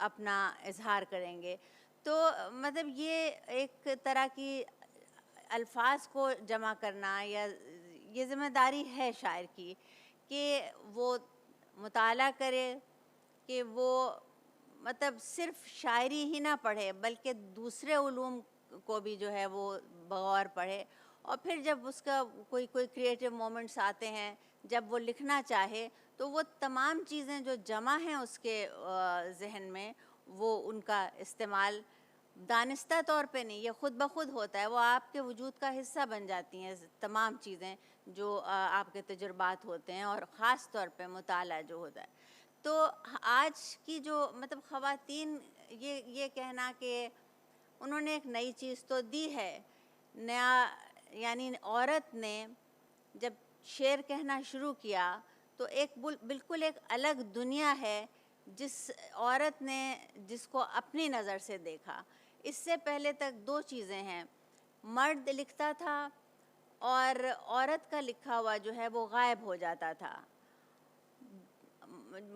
अपना इजहार करेंगे। तो मतलब ये एक तरह की अल्फाज को जमा करना, या ये ज़िम्मेदारी है शायर की कि वो मुताला करे, कि वो मतलब सिर्फ़ शायरी ही ना पढ़े बल्कि दूसरे उलूम को भी जो है वो बगौर पढ़े, और फिर जब उसका कोई क्रिएटिव मोमेंट्स आते हैं, जब वो लिखना चाहे, तो वो तमाम चीज़ें जो जमा हैं उसके ज़हन में, वो उनका इस्तेमाल दानिस्ता तौर पे नहीं, ये ख़ुद ब खुद होता है, वो आपके वजूद का हिस्सा बन जाती हैं तमाम चीज़ें जो आपके तजुर्बात होते हैं, और ख़ास तौर पे मुताला जो होता है। तो आज की जो मतलब ख़वातीन, ये कहना कि उन्होंने एक नई चीज़ तो दी है, नया यानी औरत ने जब शेर कहना शुरू किया तो एक बिल्कुल एक अलग दुनिया है जिस औरत ने जिसको अपनी नज़र से देखा। इससे पहले तक दो चीज़ें हैं, मर्द लिखता था और औरत का लिखा हुआ जो है वो गायब हो जाता था।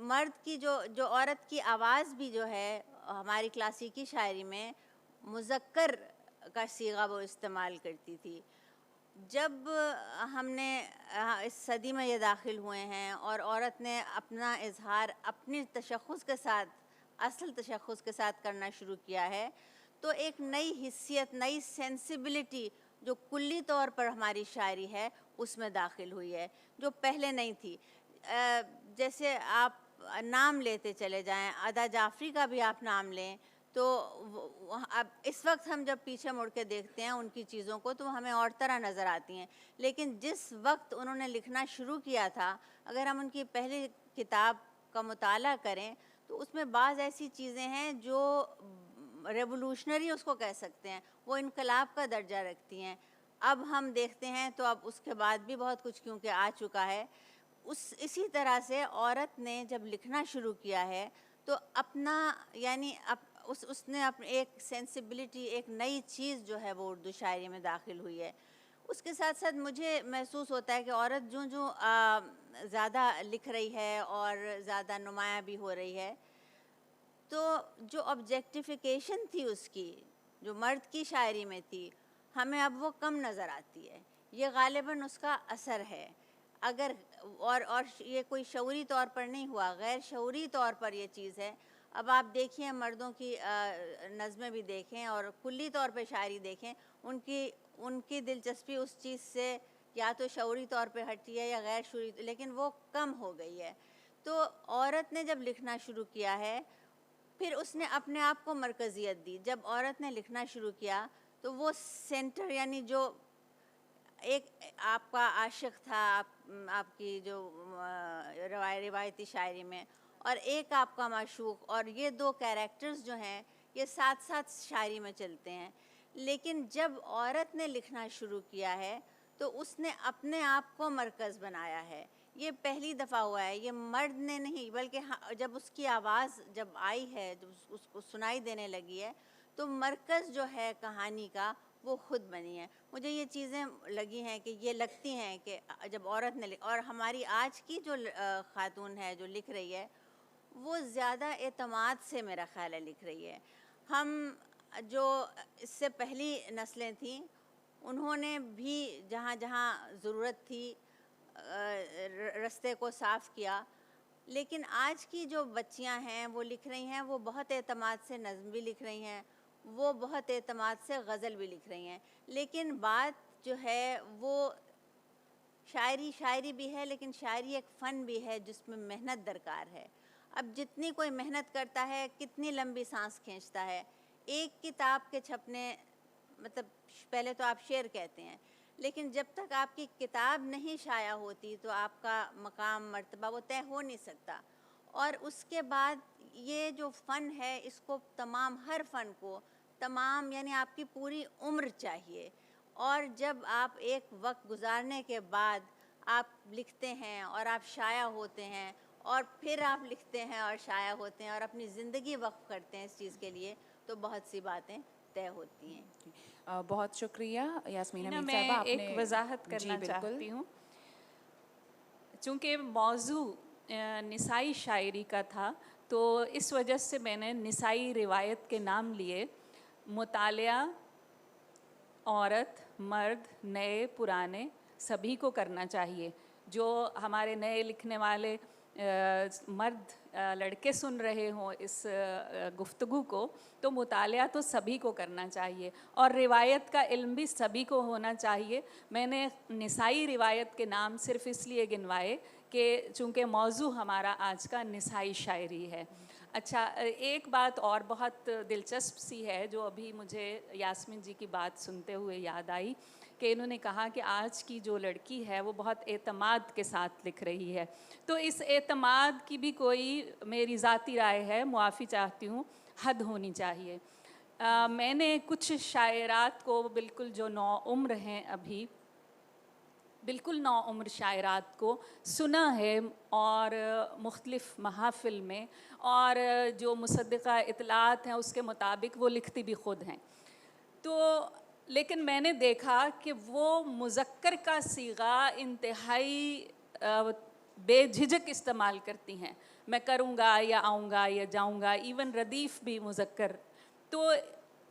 मर्द की जो औरत की आवाज़ भी जो है हमारी क्लासिकी शायरी में मुज़क्कर का सीगा वो इस्तेमाल करती थी, जब हमने इस सदी में ये दाखिल हुए हैं और औरत ने अपना इजहार अपनी तशख़्ख़ुस के साथ, असल तशख़्ख़ुस के साथ करना शुरू किया है, तो एक नई हिस्सियत, नई सेंसिबिलिटी जो कुल्ली तौर पर हमारी शायरी है उसमें दाखिल हुई है, जो पहले नहीं थी। जैसे आप नाम लेते चले जाएं, अदा जाफ़री का भी आप नाम लें, तो अब इस वक्त हम जब पीछे मुड़ के देखते हैं उनकी चीज़ों को तो हमें और तरह नज़र आती हैं, लेकिन जिस वक्त उन्होंने लिखना शुरू किया था, अगर हम उनकी पहली किताब का मुताला करें तो उसमें बाज़ ऐसी चीज़ें हैं जो रेवोल्यूशनरी उसको कह सकते हैं, वो इनकलाब का दर्जा रखती हैं। अब हम देखते हैं तो अब उसके बाद भी बहुत कुछ क्योंकि आ चुका है। इसी तरह से औरत ने जब लिखना शुरू किया है तो अपना यानी उसने अपने एक सेंसिबिलिटी, एक नई चीज़ जो है वो उर्दू शायरी में दाखिल हुई है। उसके साथ साथ मुझे महसूस होता है कि औरत जो जो ज़्यादा लिख रही है और ज़्यादा नुमायाँ भी हो रही है, तो जो ऑब्जेक्टिफिकेशन थी उसकी, जो मर्द की शायरी में थी, हमें अब वो कम नज़र आती है। ये गालिबन उसका असर है। अगर और ये कोई शऊरी तौर पर नहीं हुआ, गैर शऊरी तौर पर ये चीज़ है। अब आप देखिए मर्दों की नज़में भी देखें और कुल्ली तौर पे शायरी देखें, उनकी दिलचस्पी उस चीज़ से या तो शऊरी तौर पे हटी है या गैर शऊरी, लेकिन वो कम हो गई है। तो औरत ने जब लिखना शुरू किया है, फिर उसने अपने आप को मरकज़ियत दी। जब औरत ने लिखना शुरू किया तो वो सेंटर यानी जो एक आपका आशिक था आपकी जो रिवायती शायरी में, और एक आपका माशूक, और ये दो कैरेक्टर्स जो हैं ये साथ साथ शायरी में चलते हैं। लेकिन जब औरत ने लिखना शुरू किया है तो उसने अपने आप को मरकज़ बनाया है। ये पहली दफ़ा हुआ है, ये मर्द ने नहीं, बल्कि जब उसकी आवाज़ जब आई है, जब उसको सुनाई देने लगी है, तो मरकज़ जो है कहानी का वो ख़ुद बनी है। मुझे ये चीज़ें लगी हैं कि ये लगती हैं कि जब औरत ने और हमारी आज की जो ख़ातून है जो लिख रही है, वो ज़्यादा एतमाद से मेरा ख़्याल है लिख रही है। हम जो इससे पहली नस्लें थीं उन्होंने भी जहाँ जहाँ ज़रूरत थी रास्ते को साफ़ किया, लेकिन आज की जो बच्चियां हैं वो लिख रही हैं, वो बहुत एतमाद से नज़्म भी लिख रही हैं, वो बहुत एतमाद से गज़ल भी लिख रही हैं। लेकिन बात जो है वो शायरी भी है, लेकिन शायरी एक फ़न भी है जिसमें मेहनत दरकार है। अब जितनी कोई मेहनत करता है, कितनी लंबी सांस खींचता है। एक किताब के छपने मतलब पहले तो आप शेर कहते हैं, लेकिन जब तक आपकी किताब नहीं शाया होती तो आपका मकाम मर्तबा वो तय हो नहीं सकता। और उसके बाद ये जो फ़न है, इसको तमाम हर फ़न को तमाम यानी आपकी पूरी उम्र चाहिए। और जब आप एक वक्त गुजारने के बाद आप लिखते हैं और आप शाया होते हैं और फिर आप लिखते हैं और शाया होते हैं और अपनी ज़िंदगी वक्फ करते हैं इस चीज़ के लिए, तो बहुत सी बातें तय होती हैं। बहुत शुक्रिया यास्मीन हमीद मैं साहबा, आपने एक वजाहत करना चाहती हूँ। चूँकि मौजू निसाई शायरी का था तो इस वजह से मैंने निसाई रिवायत के नाम लिए। मुतालिया औरत, मर्द, नए, पुराने सभी को करना चाहिए। जो हमारे नए लिखने वाले मर्द लड़के सुन रहे हों इस गुफ्तगू को, तो मुतालिया तो सभी को करना चाहिए और रिवायत का इल्म भी सभी को होना चाहिए। मैंने निसाई रिवायत के नाम सिर्फ़ इसलिए गिनवाए कि चूँकि मौजू हमारा आज का निसाई शायरी है। अच्छा, एक बात और बहुत दिलचस्प सी है जो अभी मुझे यास्मीन जी की बात सुनते हुए याद आई कि इन्होंने कहा कि आज की जो लड़की है वो बहुत एतमाद के साथ लिख रही है। तो इस एतमाद की भी कोई मेरी ज़ाती राय है, मुआफ़ी चाहती हूँ, हद होनी चाहिए। मैंने कुछ शायरात को बिल्कुल जो नौ उम्र हैं अभी, बिल्कुल नौ उम्र शायरात को सुना है और मुख्तलिफ़ महाफ़िल में, और जो मुसद्दिक़ा इतलात हैं उसके मुताबिक वो लिखती भी ख़ुद हैं। तो लेकिन मैंने देखा कि वो मुज़क्कर का सीगा इंतहाई बेझिझक इस्तेमाल करती हैं। मैं करूँगा या आऊँगा या जाऊँगा, इवन रदीफ़ भी मुज़क्कर। तो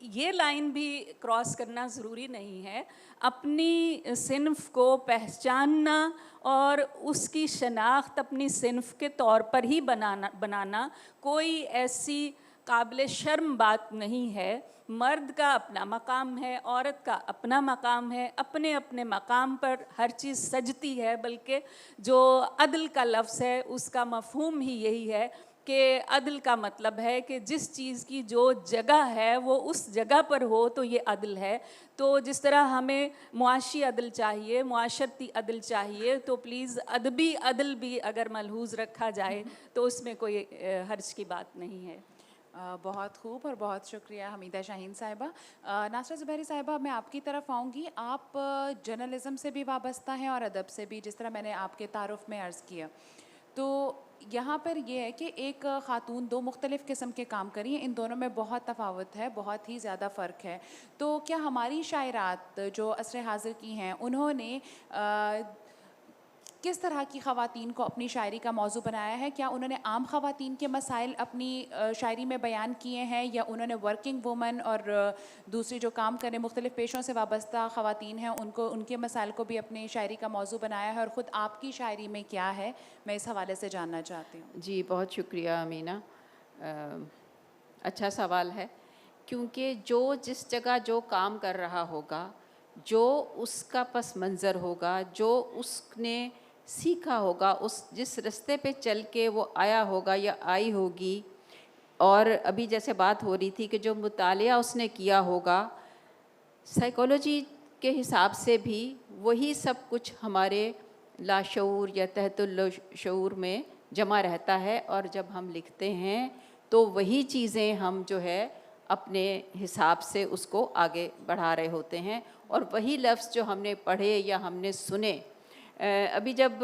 ये लाइन भी क्रॉस करना ज़रूरी नहीं है। अपनी सिन्फ को पहचानना और उसकी शनाख्त अपनी सिन्फ के तौर पर ही बनाना कोई ऐसी काबिल शर्म बात नहीं है। मर्द का अपना मकाम है, औरत का अपना मकाम है, अपने अपने मकाम पर हर चीज़ सजती है। बल्कि जो अदल का लफ्ज़ है उसका मफ़हूम ही यही है कि अदल का मतलब है कि जिस चीज़ की जो जगह है वो उस जगह पर हो, तो ये अदल है। तो जिस तरह हमें मुआशी अदल चाहिए, मुआशरती अदल चाहिए, तो प्लीज़ अदबी अदल भी अगर मलहूज़ रखा जाए तो उसमें कोई हर्ज की बात नहीं है। बहुत खूब और बहुत शुक्रिया हमीदा शाहीन साहिबा। नासरा ज़ुबैरी साहिबा, मैं आपकी तरफ आऊँगी। आप जर्नलिज़म से भी वाबस्ता हैं और अदब से भी, जिस तरह मैंने आपके तारुफ में अर्ज़ किया। तो यहाँ पर यह है कि एक ख़ातून दो मुख्तलिफ़ किस्म के काम करी हैं, इन दोनों में बहुत तफावत है, बहुत ही ज़्यादा फ़र्क है। तो क्या हमारी शायरात जो असर हाज़िर की हैं उन्होंने किस तरह की ख़वातीन को अपनी शायरी का मौजू बनाया है? क्या उन्होंने आम ख़वातीन के मसाइल अपनी शायरी में बयान किए हैं, या उन्होंने वर्किंग वुमन और दूसरी जो काम करने मुख्तलिफ़ पेशों से वाबस्ता ख़वातीन हैं उनको, उनके मसाइल को भी अपनी शायरी का मौजू बनाया है? और ख़ुद आपकी शायरी में क्या है, मैं इस हवाले से जानना चाहती हूँ। जी, बहुत शुक्रिया अमीना। अच्छा सवाल है, क्योंकि जो जिस जगह जो काम कर रहा होगा, जो उसका पस मंज़र होगा, जो उसने सीखा होगा, उस जिस रास्ते पे चल के वो आया होगा या आई होगी, और अभी जैसे बात हो रही थी कि जो मुतालिया उसने किया होगा, साइकोलॉजी के हिसाब से भी वही सब कुछ हमारे लाशऊर या तहतुल शऊर में जमा रहता है। और जब हम लिखते हैं तो वही चीज़ें हम जो है अपने हिसाब से उसको आगे बढ़ा रहे होते हैं, और वही लफ्ज़ जो हमने पढ़े या हमने सुने। अभी जब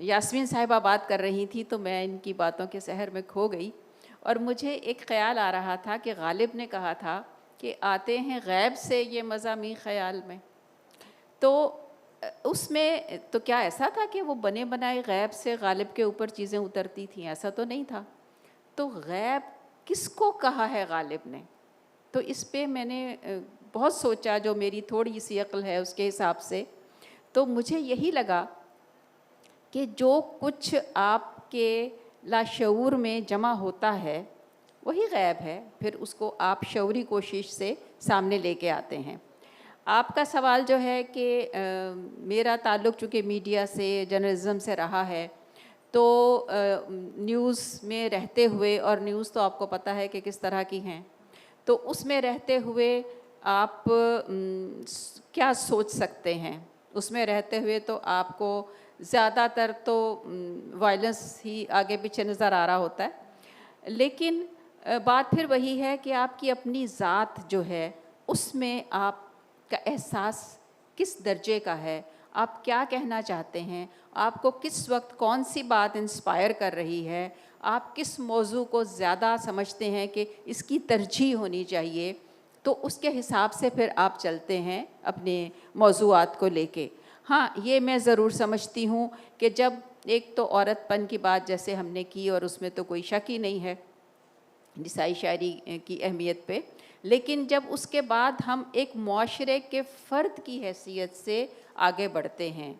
यास्मीन साहिबा बात कर रही थी तो मैं इनकी बातों के सहर में खो गई, और मुझे एक ख़याल आ रहा था कि गालिब ने कहा था कि आते हैं गैब से ये मज़ामी ख़याल में। तो उसमें तो क्या ऐसा था कि वो बने बनाए गैब से गालिब के ऊपर चीज़ें उतरती थीं? ऐसा तो नहीं था। तो गैब किसको कहा है गालिब ने? तो इस पे मैंने बहुत सोचा, जो मेरी थोड़ी सी अक्ल है उसके हिसाब से। तो मुझे यही लगा कि जो कुछ आपके लाशऊर में जमा होता है वही गैब है, फिर उसको आप शऊरी कोशिश से सामने लेके आते हैं। आपका सवाल जो है कि मेरा ताल्लुक़ चूँकि मीडिया से, जर्नलिज़म से रहा है, तो न्यूज़ में रहते हुए, और न्यूज़ तो आपको पता है कि किस तरह की हैं, तो उसमें रहते हुए आप क्या सोच सकते हैं? उसमें रहते हुए तो आपको ज़्यादातर तो वायलेंस ही आगे पीछे नज़र आ रहा होता है। लेकिन बात फिर वही है कि आपकी अपनी ज़ात जो है उसमें आपका एहसास किस दर्जे का है, आप क्या कहना चाहते हैं, आपको किस वक्त कौन सी बात इंस्पायर कर रही है, आप किस मौजू को ज़्यादा समझते हैं कि इसकी तरजीह होनी चाहिए, तो उसके हिसाब से फिर आप चलते हैं अपने मौज़ूआत को लेके। हाँ, ये मैं ज़रूर समझती हूँ कि जब एक तो औरतपन की बात जैसे हमने की, और उसमें तो कोई शक ही नहीं है निसाई शायरी की अहमियत पे, लेकिन जब उसके बाद हम एक मुआशरे के फ़र्द की हैसियत से आगे बढ़ते हैं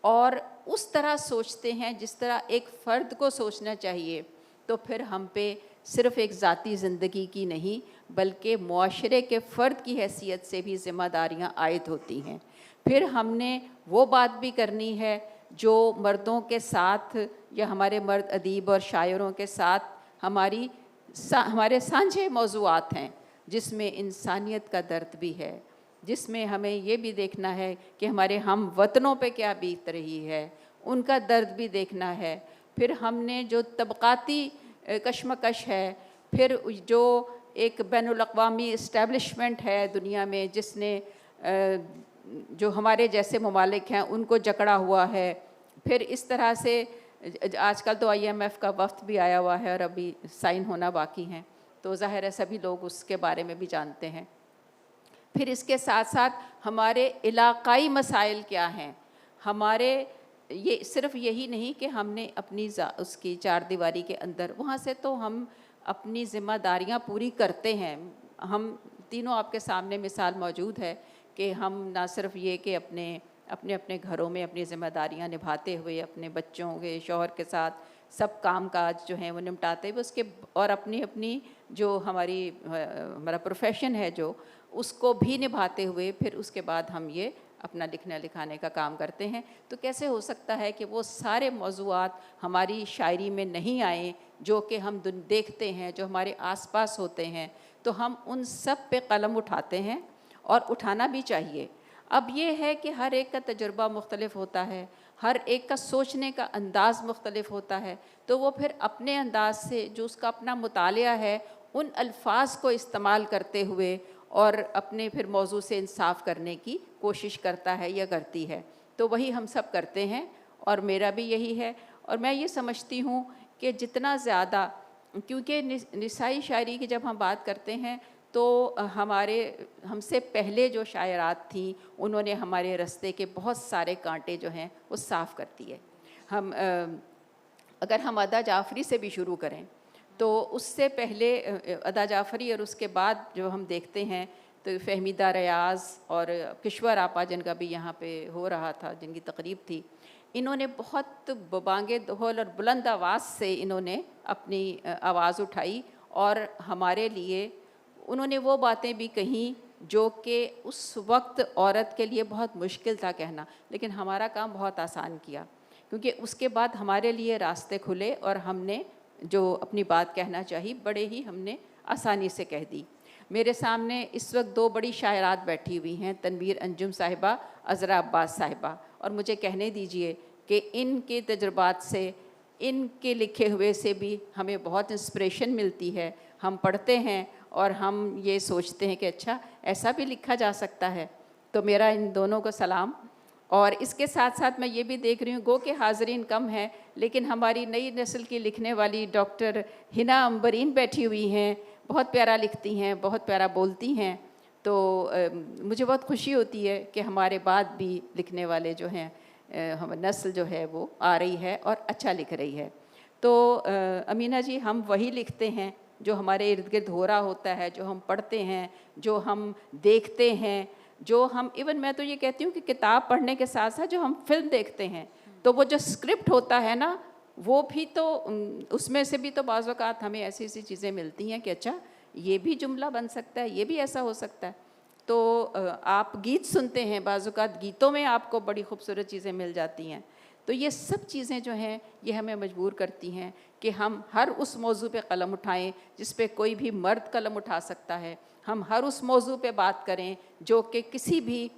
और उस तरह सोचते हैं जिस तरह एक फ़र्द को सोचना चाहिए, तो फिर हम पे सिर्फ़ एक ज़ाती ज़िंदगी की नहीं बल्कि मुआशरे के फ़र्द की हैसियत से भी ज़िम्मेदारियाँ आयद होती हैं। फिर हमने वो बात भी करनी है जो मर्दों के साथ या हमारे मर्द अदीब और शायरों के साथ हमारे साझे मौज़ूआत हैं, जिसमें इंसानियत का दर्द भी है, जिसमें हमें ये भी देखना है कि हमारे हम वतनों पे क्या बीत रही है, उनका दर्द भी देखना है। फिर हमने जो तबक़ाती कशमकश है, फिर जो एक बैनुल-अक़वामी इस्टेब्लिशमेंट है दुनिया में जिसने जो हमारे जैसे ममालिक हैं उनको जकड़ा हुआ है, फिर इस तरह से आजकल तो IMF का वफ़द भी आया हुआ है और अभी साइन होना बाकी हैं, तो ज़ाहिर है सभी लोग उसके बारे में भी जानते हैं। फिर इसके साथ साथ हमारे इलाक़ाई मसाइल क्या हैं, हमारे ये सिर्फ़ यही नहीं कि हमने अपनी उसकी चार दीवारी के अंदर, वहाँ से तो हम अपनी ज़िम्मेदारियाँ पूरी करते हैं। हम तीनों आपके सामने मिसाल मौजूद है कि हम ना सिर्फ ये कि अपने अपने अपने घरों में अपनी ज़िम्मेदारियां निभाते हुए अपने बच्चों के शौहर के साथ सब काम काज जो हैं वो निपटाते हुए उसके और अपनी अपनी जो हमारा प्रोफेशन है जो उसको भी निभाते हुए फिर उसके बाद हम ये अपना लिखने लिखाने का काम करते हैं। तो कैसे हो सकता है कि वो सारे मौज़ूआत हमारी शायरी में नहीं आए जो कि हम देखते हैं, जो हमारे आसपास होते हैं, तो हम उन सब पे कलम उठाते हैं और उठाना भी चाहिए। अब ये है कि हर एक का तजुर्बा मुख्तलिफ होता है, हर एक का सोचने का अंदाज़ मुख्तलिफ होता है, तो वो फिर अपने अंदाज से जो उसका अपना मुतालिया है उन अल्फाज को इस्तेमाल करते हुए और अपने फिर मौजू से इंसाफ करने की कोशिश करता है या करती है। तो वही हम सब करते हैं और मेरा भी यही है। और मैं ये समझती हूँ कि जितना ज़्यादा, क्योंकि निसाई शायरी की जब हम बात करते हैं तो हमसे पहले जो शायरात थीं उन्होंने हमारे रास्ते के बहुत सारे कांटे जो हैं वो साफ़ कर दिए। अगर हम अदा जाफ़री से भी शुरू करें तो उससे पहले अदा जाफ़री और उसके बाद जो हम देखते हैं तो फ़हमीदा रियाज़ और किश्वर आपा जिनका भी यहाँ पे हो रहा था, जिनकी तकरीब थी, इन्होंने बहुत बांगे दोहल और बुलंद आवाज़ से इन्होंने अपनी आवाज़ उठाई और हमारे लिए उन्होंने वो बातें भी कहीं जो कि उस वक्त औरत के लिए बहुत मुश्किल था कहना, लेकिन हमारा काम बहुत आसान किया, क्योंकि उसके बाद हमारे लिए रास्ते खुले और हमने जो अपनी बात कहना चाहिए बड़े ही हमने आसानी से कह दी। मेरे सामने इस वक्त दो बड़ी शायरात बैठी हुई हैं, तनवीर अंजुम साहिबा, अज़रा अब्बास साहिबा, और मुझे कहने दीजिए कि इनके तजुर्बात से, इनके लिखे हुए से भी हमें बहुत इंस्पिरेशन मिलती है। हम पढ़ते हैं और हम ये सोचते हैं कि अच्छा ऐसा भी लिखा जा सकता है। तो मेरा इन दोनों को सलाम। और इसके साथ साथ मैं ये भी देख रही हूँ गो के हाज़रीन कम है, लेकिन हमारी नई नस्ल की लिखने वाली डॉक्टर हिना अंबरीन बैठी हुई हैं, बहुत प्यारा लिखती हैं, बहुत प्यारा बोलती हैं। तो मुझे बहुत खुशी होती है कि हमारे बाद भी लिखने वाले जो हैं हम नस्ल जो है वो आ रही है और अच्छा लिख रही है। तो अमीना जी, हम वही लिखते हैं जो हमारे इर्द गिर्द हो रहा होता है, जो हम पढ़ते हैं, जो हम देखते हैं, जो हम इवन मैं तो ये कहती हूँ कि किताब पढ़ने के साथ साथ जो हम फिल्म देखते हैं, तो वो जो स्क्रिप्ट होता है ना, वो भी तो उसमें से भी तो बाज़ औक़ात हमें ऐसी ऐसी चीज़ें मिलती हैं कि अच्छा ये भी जुमला बन सकता है, ये भी ऐसा हो सकता है। तो आप गीत सुनते हैं, बाज़ औक़ात गीतों में आपको बड़ी खूबसूरत चीज़ें मिल जाती हैं। तो ये सब चीज़ें जो हैं ये हमें मजबूर करती हैं कि हम हर उस मौजू पे कलम उठाएं जिस पे कोई भी मर्द कलम उठा सकता है। हम हर उस मौजू पे बात करें जो कि किसी भी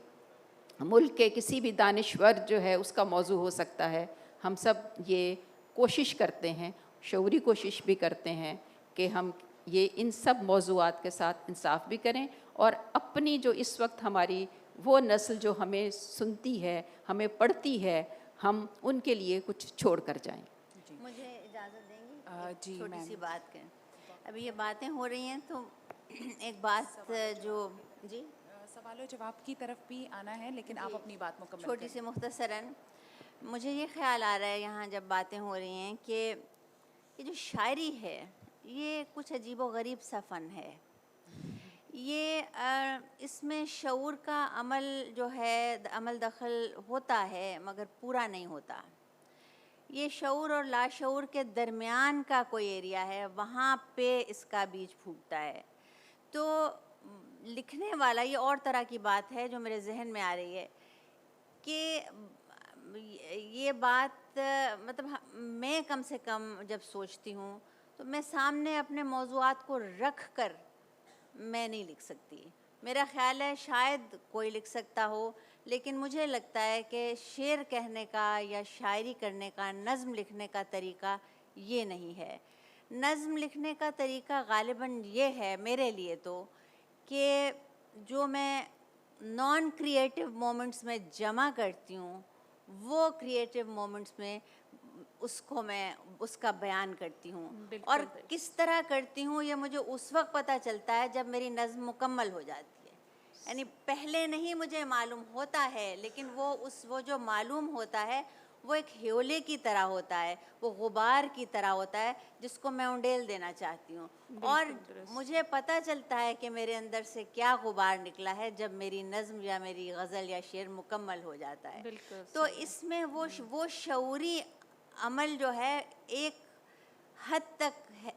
मुल्क के किसी भी दानिश्वर जो है उसका मौजू हो सकता है। हम सब ये कोशिश करते हैं, शऊरी कोशिश भी करते हैं कि हम ये इन सब मौजूआत के साथ इंसाफ भी करें और अपनी जो इस वक्त हमारी वो नस्ल जो हमें सुनती है, हमें पढ़ती है, हम उनके लिए कुछ छोड़ कर जाएं। मुझे इजाज़त देंगी? जी, छोटी मैम। सी बात करें। अभी ये बातें हो रही हैं तो एक बात जो जी सवाल जवाब की तरफ भी आना है, लेकिन आप अपनी बात मुकम्मल छोटी सी मुख्तसरन मुझे ये ख्याल आ रहा है यहाँ जब बातें हो रही हैं कि ये जो शायरी है ये कुछ अजीब व गरीब सा फ़न है। ये इसमें शऊर का अमल जो है अमल दखल होता है मगर पूरा नहीं होता। ये शऊर और लाशऊर के दरमियान का कोई एरिया है, वहाँ पे इसका बीज फूटता है। तो लिखने वाला, ये और तरह की बात है जो मेरे जहन में आ रही है कि ये बात मतलब मैं कम से कम जब सोचती हूँ तो मैं सामने अपने मौज़ूआत को रख कर मैं नहीं लिख सकती। मेरा ख्याल है शायद कोई लिख सकता हो, लेकिन मुझे लगता है कि शेर कहने का या शायरी करने का, नज़्म लिखने का तरीक़ा ये नहीं है। नज़्म लिखने का तरीक़ा ग़ालिबन ये है मेरे लिए तो कि जो मैं नॉन क्रिएटिव मोमेंट्स में जमा करती हूँ वो क्रिएटिव मोमेंट्स में उसको मैं उसका बयान करती हूँ। और किस तरह करती हूँ ये मुझे उस वक्त पता चलता है जब मेरी नज़्म मुकम्मल हो जाती है। यानी पहले नहीं मुझे मालूम होता है, लेकिन वो जो मालूम होता है वो एक ह्योले की तरह होता है, वो गुबार की तरह होता है जिसको मैं उंडेल देना चाहती हूँ। और मुझे पता चलता है कि मेरे अंदर से क्या गुबार निकला है जब मेरी नज़्म या मेरी गज़ल या शेर मुकम्मल हो जाता है। बिल्कुल तो इसमें वो शऊरी अमल जो है एक हद तक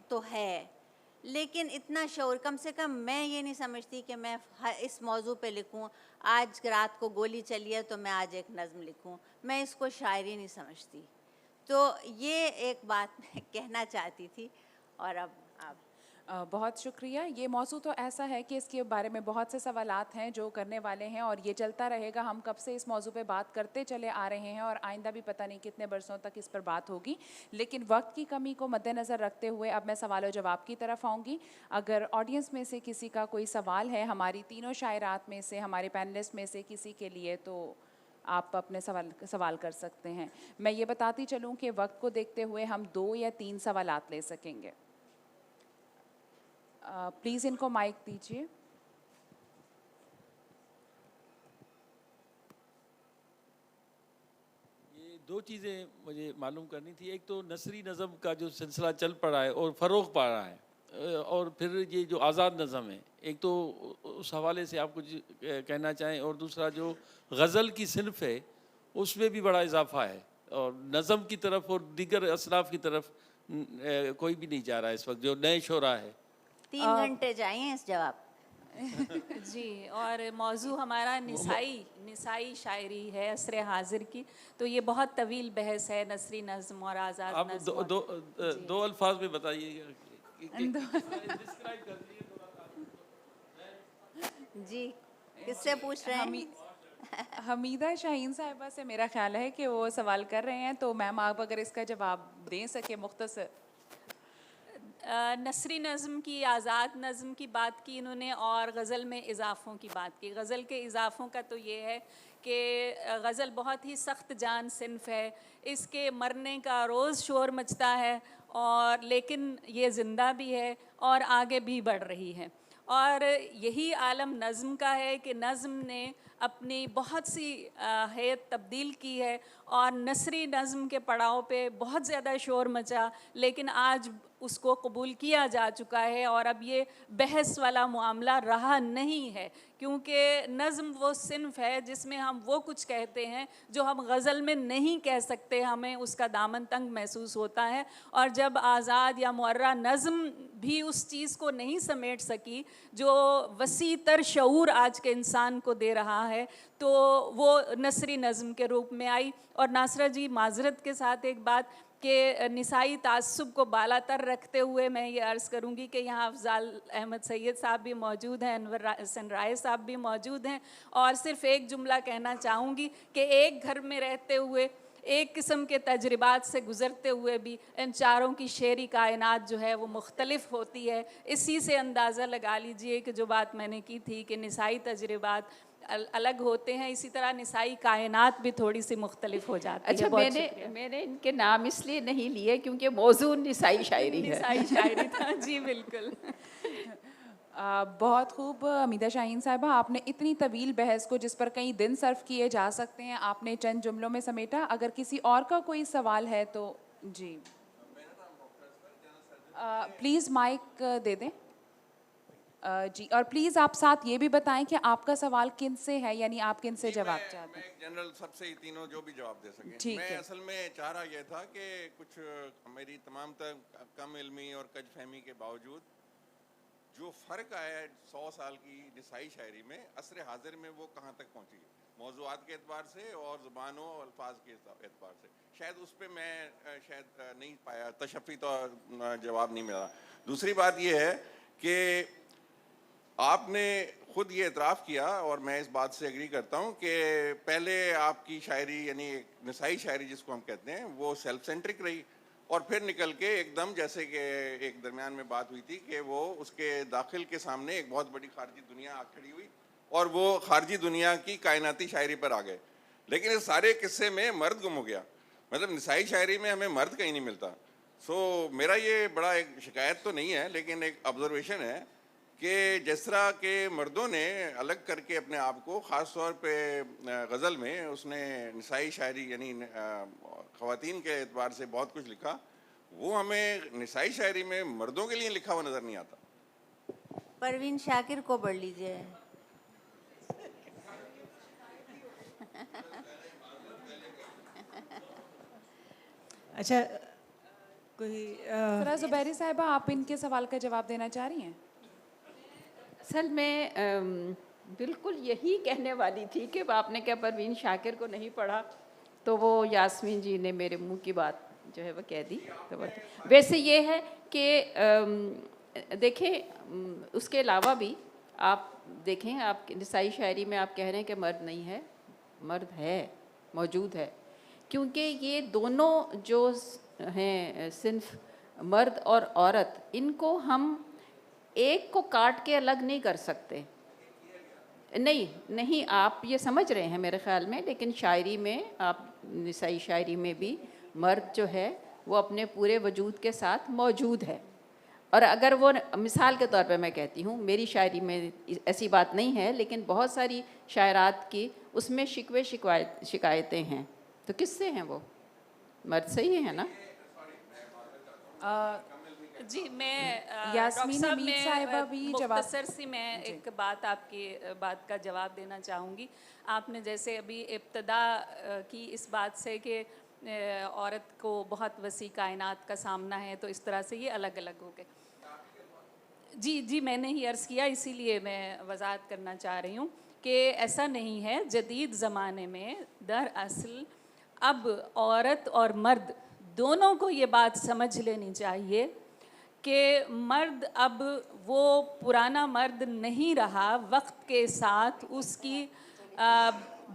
तो है, लेकिन इतना शऊर, कम से कम मैं ये नहीं समझती कि मैं इस मौजू पे लिखूं, आज रात को गोली चली है तो मैं आज एक नज़म लिखूं, मैं इसको शायरी नहीं समझती। तो ये एक बात मैं कहना चाहती थी। और अब आप बहुत शुक्रिया। ये मौजू तो ऐसा है कि इसके बारे में बहुत से सवालात हैं जो करने वाले हैं और ये चलता रहेगा। हम कब से इस मौजू पे बात करते चले आ रहे हैं और आइंदा भी पता नहीं कितने बरसों तक इस पर बात होगी, लेकिन वक्त की कमी को मद्देनज़र रखते हुए अब मैं सवाल और जवाब की तरफ आऊँगी। अगर ऑडियंस में से किसी का कोई सवाल है हमारी तीनों शायरात में से, हमारे पैनलिस्ट में से किसी के लिए, तो आप अपने सवाल कर सकते हैं। मैं ये बताती चलूँ कि वक्त को देखते हुए हम 2 या 3 सवालात ले सकेंगे। प्लीज़ इनको माइक दीजिए। ये दो चीज़ें मुझे मालूम करनी थी। एक तो नसरी नज़म का जो सिलसिला चल पड़ा है और फ़रोग़ पा रहा है, और फिर ये जो आज़ाद नज़म है, एक तो उस हवाले से आप कुछ कहना चाहें, और दूसरा जो गज़ल की सिनफ है उसमें भी बड़ा इजाफा है और नज़म की तरफ और दीगर असनाफ की तरफ कोई भी नहीं जा रहा है इस वक्त, जो नए शोरा है। 3 घंटे चाहिए इस जवाब। जी, और मौजू हमारा निसाई शायरी है असर हाजिर की, तो ये बहुत तवील बहस है, नसरी नज़्म और आज़ाद आप नज़्म। दो अल्फाज में बताइएगा। जी, किससे पूछ रहे हैं? हमीदा शाहीन साहिबा से मेरा ख्याल है कि वो सवाल कर रहे हैं, तो मैम आप अगर इसका जवाब दे सके मुख्तसर। नसरी नज़म की, आज़ाद नज़म की बात की इन्होंने, और गज़ल में इज़ाफ़ों की बात की। गज़ल के इज़ाफ़ों का तो ये है कि गज़ल बहुत ही सख्त जान सिनफ है, इसके मरने का रोज़ शोर मचता है, और लेकिन ये ज़िंदा भी है और आगे भी बढ़ रही है। और यही आलम नज़म का है कि नज़म ने अपनी बहुत सी हैत तब्दील की है, और नसरी नज़म के पड़ाव पे बहुत ज़्यादा शोर मचा, लेकिन आज उसको कबूल किया जा चुका है और अब ये बहस वाला मामला रहा नहीं है, क्योंकि नज़म वो सिनफ है जिसमें हम वो कुछ कहते हैं जो हम गज़ल में नहीं कह सकते, हमें उसका दामन तंग महसूस होता है। और जब आज़ाद या मुअर्रा नज़म भी उस चीज़ को नहीं समेट सकी जो वसी तर शऊर आज के इंसान को दे रहा है, तो वो नसरी नज़म के रूप में आई। और नासरा जी, माजरत के साथ एक बात कि निसाई तासुब को बालातर रखते हुए मैं ये अर्ज़ करूँगी कि यहाँ अफ़ज़ाल अहमद सैयद साहब भी मौजूद हैं, अनवर हसन राय साहब भी मौजूद हैं, और सिर्फ़ एक जुमला कहना चाहूँगी कि एक घर में रहते हुए, एक किस्म के तजर्बात से गुज़रते हुए भी इन चारों की शेरी कायनात जो है वो मुख्तलिफ़ होती है। इसी से अंदाज़ा लगा लीजिए कि जो बात मैंने की थी कि निसाई तजर्बात अलग होते हैं, इसी तरह निसाई कायनात भी थोड़ी सी मुख्तलिफ हो जाती है। अच्छा, मैंने इनके नाम इसलिए नहीं लिए क्योंकि मौजू निसाई शायरी है। निसाई शायरी था जी, बिल्कुल। बहुत खूब हमीदा शाहीन साहिबा, आपने इतनी तवील बहस को जिस पर कई दिन सर्फ किए जा सकते हैं, आपने चंद जुमलों में समेटा। अगर किसी और का कोई सवाल है तो जी प्लीज़ माइक दे दें। जी, और प्लीज़ आप साथ ये भी बताएं कि आपका सवाल किन से है, यानी आप किन से जवाब चाहते हैं। मैं जनरल सबसे ही तीनों जो भी जवाब दे सकें। ठीक मैं है। असल में चाह रहा ये था कि कुछ मेरी तमाम कम इल्मी और कज फहमी के बावजूद जो फ़र्क आया है 100 साल की निसाई शायरी में, असर हाजिर में वो कहाँ तक पहुँची, मौज़ूआत के एतबार से और ज़ुबानों और अल्फाज के एतबार से, शायद उस पर मैं शायद नहीं पाया, तशफ़ी तो जवाब नहीं मिला। दूसरी बात ये है कि आपने ख़ुद ये इतराफ़ किया, और मैं इस बात से एग्री करता हूँ, कि पहले आपकी शायरी यानी निसाई शायरी जिसको हम कहते हैं वो सेल्फ सेंट्रिक रही, और फिर निकल के एकदम, जैसे कि एक दरमियान में बात हुई थी कि वो उसके दाखिल के सामने एक बहुत बड़ी खारजी दुनिया आ खड़ी हुई और वो खारजी दुनिया की कायनाती शायरी पर आ गए। लेकिन इस सारे किस्से में मर्द गुम हो गया, मतलब निसाई शायरी में हमें मर्द कहीं नहीं मिलता। सो मेरा ये बड़ा एक शिकायत तो नहीं है, लेकिन एक ऑब्जर्वेशन है कि जिस तरह के मर्दों ने अलग करके अपने आप को ख़ास तौर पे गज़ल में उसने निसाई शायरी यानी ख़वातीन के एतबार से बहुत कुछ लिखा, वो हमें निसाई शायरी में मर्दों के लिए लिखा हुआ नज़र नहीं आता। परवीन शाकिर को पढ़ लीजिए। अच्छा, कोई फ़रा ज़ुबैरी साहिबा, आप इनके सवाल का जवाब देना चाह रही हैं? असल में बिल्कुल यही कहने वाली थी कि आपने क्या परवीन शाकिर को नहीं पढ़ा, तो वो यास्मीन जी ने मेरे मुंह की बात जो है वो कह दी। तो वैसे ये है कि देखें, उसके अलावा भी आप देखें, आप निसाई शायरी में आप कह रहे हैं कि मर्द नहीं है, मर्द है, मौजूद है, क्योंकि ये दोनों जो हैं सिर्फ मर्द और औरत, इनको हम एक को काट के अलग नहीं कर सकते। नहीं, आप ये समझ रहे हैं मेरे ख़्याल में, लेकिन शायरी में आप निसाई शायरी में भी मर्द जो है वो अपने पूरे वजूद के साथ मौजूद है। और अगर वो, मिसाल के तौर पे मैं कहती हूँ, मेरी शायरी में ऐसी बात नहीं है, लेकिन बहुत सारी शायरात की उसमें शिकवे शिकायतें हैं, तो किससे हैं वो? मर्द से ही है ना? जी, मैं यास्मीन डॉक्टर साहब, हमीद मैं साहिबा भी जवाब- मुख्तसर सी मैं एक बात, आपकी बात का जवाब देना चाहूँगी। आपने जैसे अभी इब्तदा की इस बात से कि औरत को बहुत वसी कायनात का सामना है, तो इस तरह से ये अलग अलग हो गए। जी, मैंने ही अर्ज़ किया, इसीलिए मैं वजाहत करना चाह रही हूँ कि ऐसा नहीं है। जदीद ज़माने में दरअसल अब औरत और मर्द दोनों को ये बात समझ लेनी चाहिए कि मर्द अब वो पुराना मर्द नहीं रहा, वक्त के साथ उसकी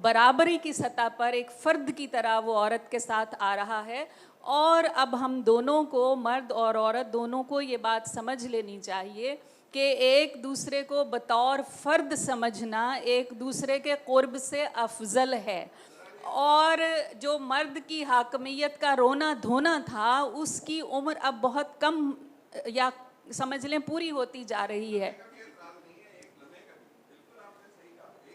बराबरी की सतह पर एक फ़र्द की तरह वो औरत के साथ आ रहा है। और अब हम दोनों को, मर्द और औरत दोनों को ये बात समझ लेनी चाहिए कि एक दूसरे को बतौर फ़र्द समझना एक दूसरे के क़ुर्ब से अफजल है। और जो मर्द की हाकमियत का रोना धोना था, उसकी उम्र अब बहुत कम, या समझ लें पूरी होती जा रही है।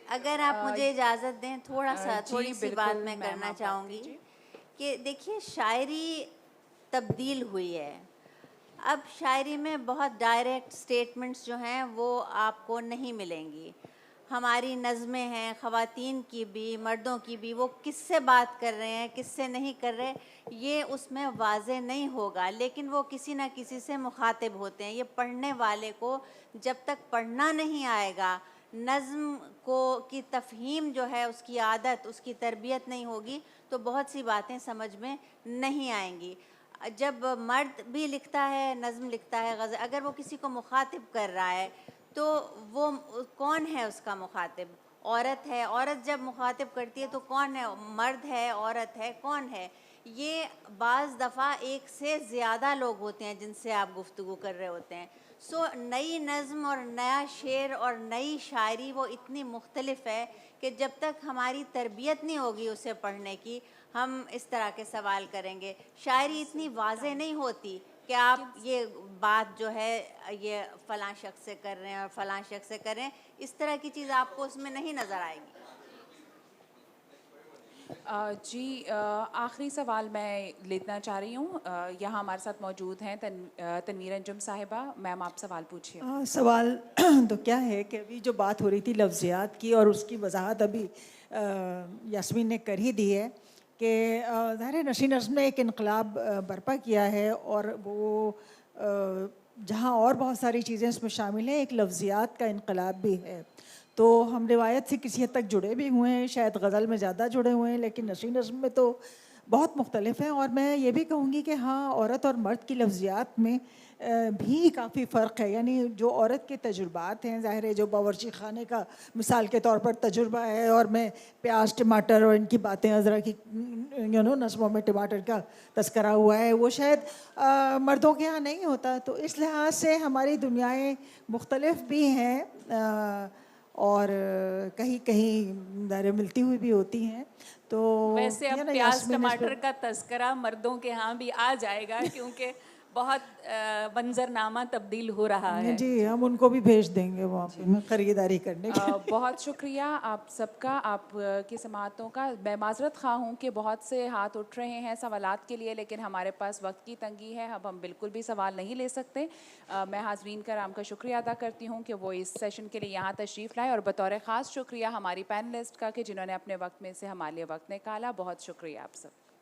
अगर आप मुझे इजाज़त दें, थोड़ी सी बात मैं मैम, करना आप बात चाहूँगी कीजिए। कि देखिए, शायरी तब्दील हुई है। अब शायरी में बहुत डायरेक्ट स्टेटमेंट्स जो हैं वो आपको नहीं मिलेंगी। हमारी नज़में हैं, ख़वातीन की भी, मर्दों की भी, वो किससे बात कर रहे हैं, किससे नहीं कर रहे, ये उसमें वाज़े नहीं होगा, लेकिन वो किसी न किसी से मुखातिब होते हैं। ये पढ़ने वाले को जब तक पढ़ना नहीं आएगा, नज़्म को की तफ़हीम जो है, उसकी आदत, उसकी तरबियत नहीं होगी, तो बहुत सी बातें समझ में नहीं आएंगी। जब मर्द भी लिखता है, नज़्म लिखता है, गज़ल, अगर वो किसी को मुखातिब कर रहा है, तो वो कौन है उसका मुखातिब? औरत है। औरत जब मुखातिब करती है तो कौन है? मर्द है, औरत है, कौन है? ये बाज़ दफ़ा एक से ज़्यादा लोग होते हैं जिनसे आप गुफ्तगू कर रहे होते हैं। सो नई नज़्म और नया शेर और नई शायरी वो इतनी मुख्तलिफ है कि जब तक हमारी तरबियत नहीं होगी उसे पढ़ने की, हम इस तरह के सवाल करेंगे। शायरी इतनी वाज़ेह नहीं होती कि आप ये बात जो है ये फ़लाँ शख्स से कर रहे हैं और फ़लाँ शख्स से कर रहे हैं, इस तरह की चीज़ आपको उसमें नहीं नज़र आएगी। जी, आखिरी सवाल मैं लेना चाह रही हूँ। यहाँ हमारे साथ मौजूद हैं तनवीर अंजुम साहिबा। मैम, आप सवाल पूछिए। सवाल तो क्या है कि अभी जो बात हो रही थी लफ्ज़ियात की, और उसकी वजाहत अभी यास्मीन ने कर ही दी है कि ज़ाहिर नशीं नज़्म ने एक इनकलाब बर्पा किया है, और वो जहाँ और बहुत सारी चीज़ें इसमें शामिल हैं, एक लफ्ज़ियात का इनकलाब भी है। तो हम रिवायत से किसी हद तक जुड़े भी हुए हैं, शायद गज़ल में ज़्यादा जुड़े हुए हैं, लेकिन नशीं नज़्म में तो बहुत मुख्तलिफ हैं। और मैं ये भी कहूँगी कि हाँ, औरत और मर्द की लफ्ज़ियात में भी काफ़ी फ़र्क है। यानी जो औरत के तजुर्बात हैं, ज़ाहिर है जो बावर्ची खाने का मिसाल के तौर पर तजुर्बा है, और मैं प्याज टमाटर और इनकी बातें अज़रा की नस्मों में टमाटर का तस्करा हुआ है, वो शायद मर्दों के यहाँ नहीं होता। तो इस लिहाज से हमारी दुनियाएँ मुख्तलिफ भी हैं, और कहीं कहीं दायरे मिलती हुई भी होती हैं। तो वैसे अब ये ना प्याज यास्मीन इस टमाटर पर- का तस्करा मर्दों के यहाँ भी आ जाएगा, क्योंकि बहुत मंजरनामा तब्दील हो रहा है। जी, हम उनको भी भेज देंगे वहाँ पे खरीदारी करने के बहुत शुक्रिया आप सबका, आप की समातों का। मैं माजरत खा हूँ कि बहुत से हाथ उठ रहे हैं सवालात के लिए, लेकिन हमारे पास वक्त की तंगी है, अब हम बिल्कुल भी सवाल नहीं ले सकते। मैं हाजरीन कराम का शुक्रिया अदा करती हूँ कि वो इस सेशन के लिए यहाँ तशरीफ़ लाए, और बतौर ख़ास शुक्रिया हमारी पैनलिस्ट का कि जिन्होंने अपने वक्त में से हमारे लिए वक्त निकाला। बहुत शुक्रिया आप सब।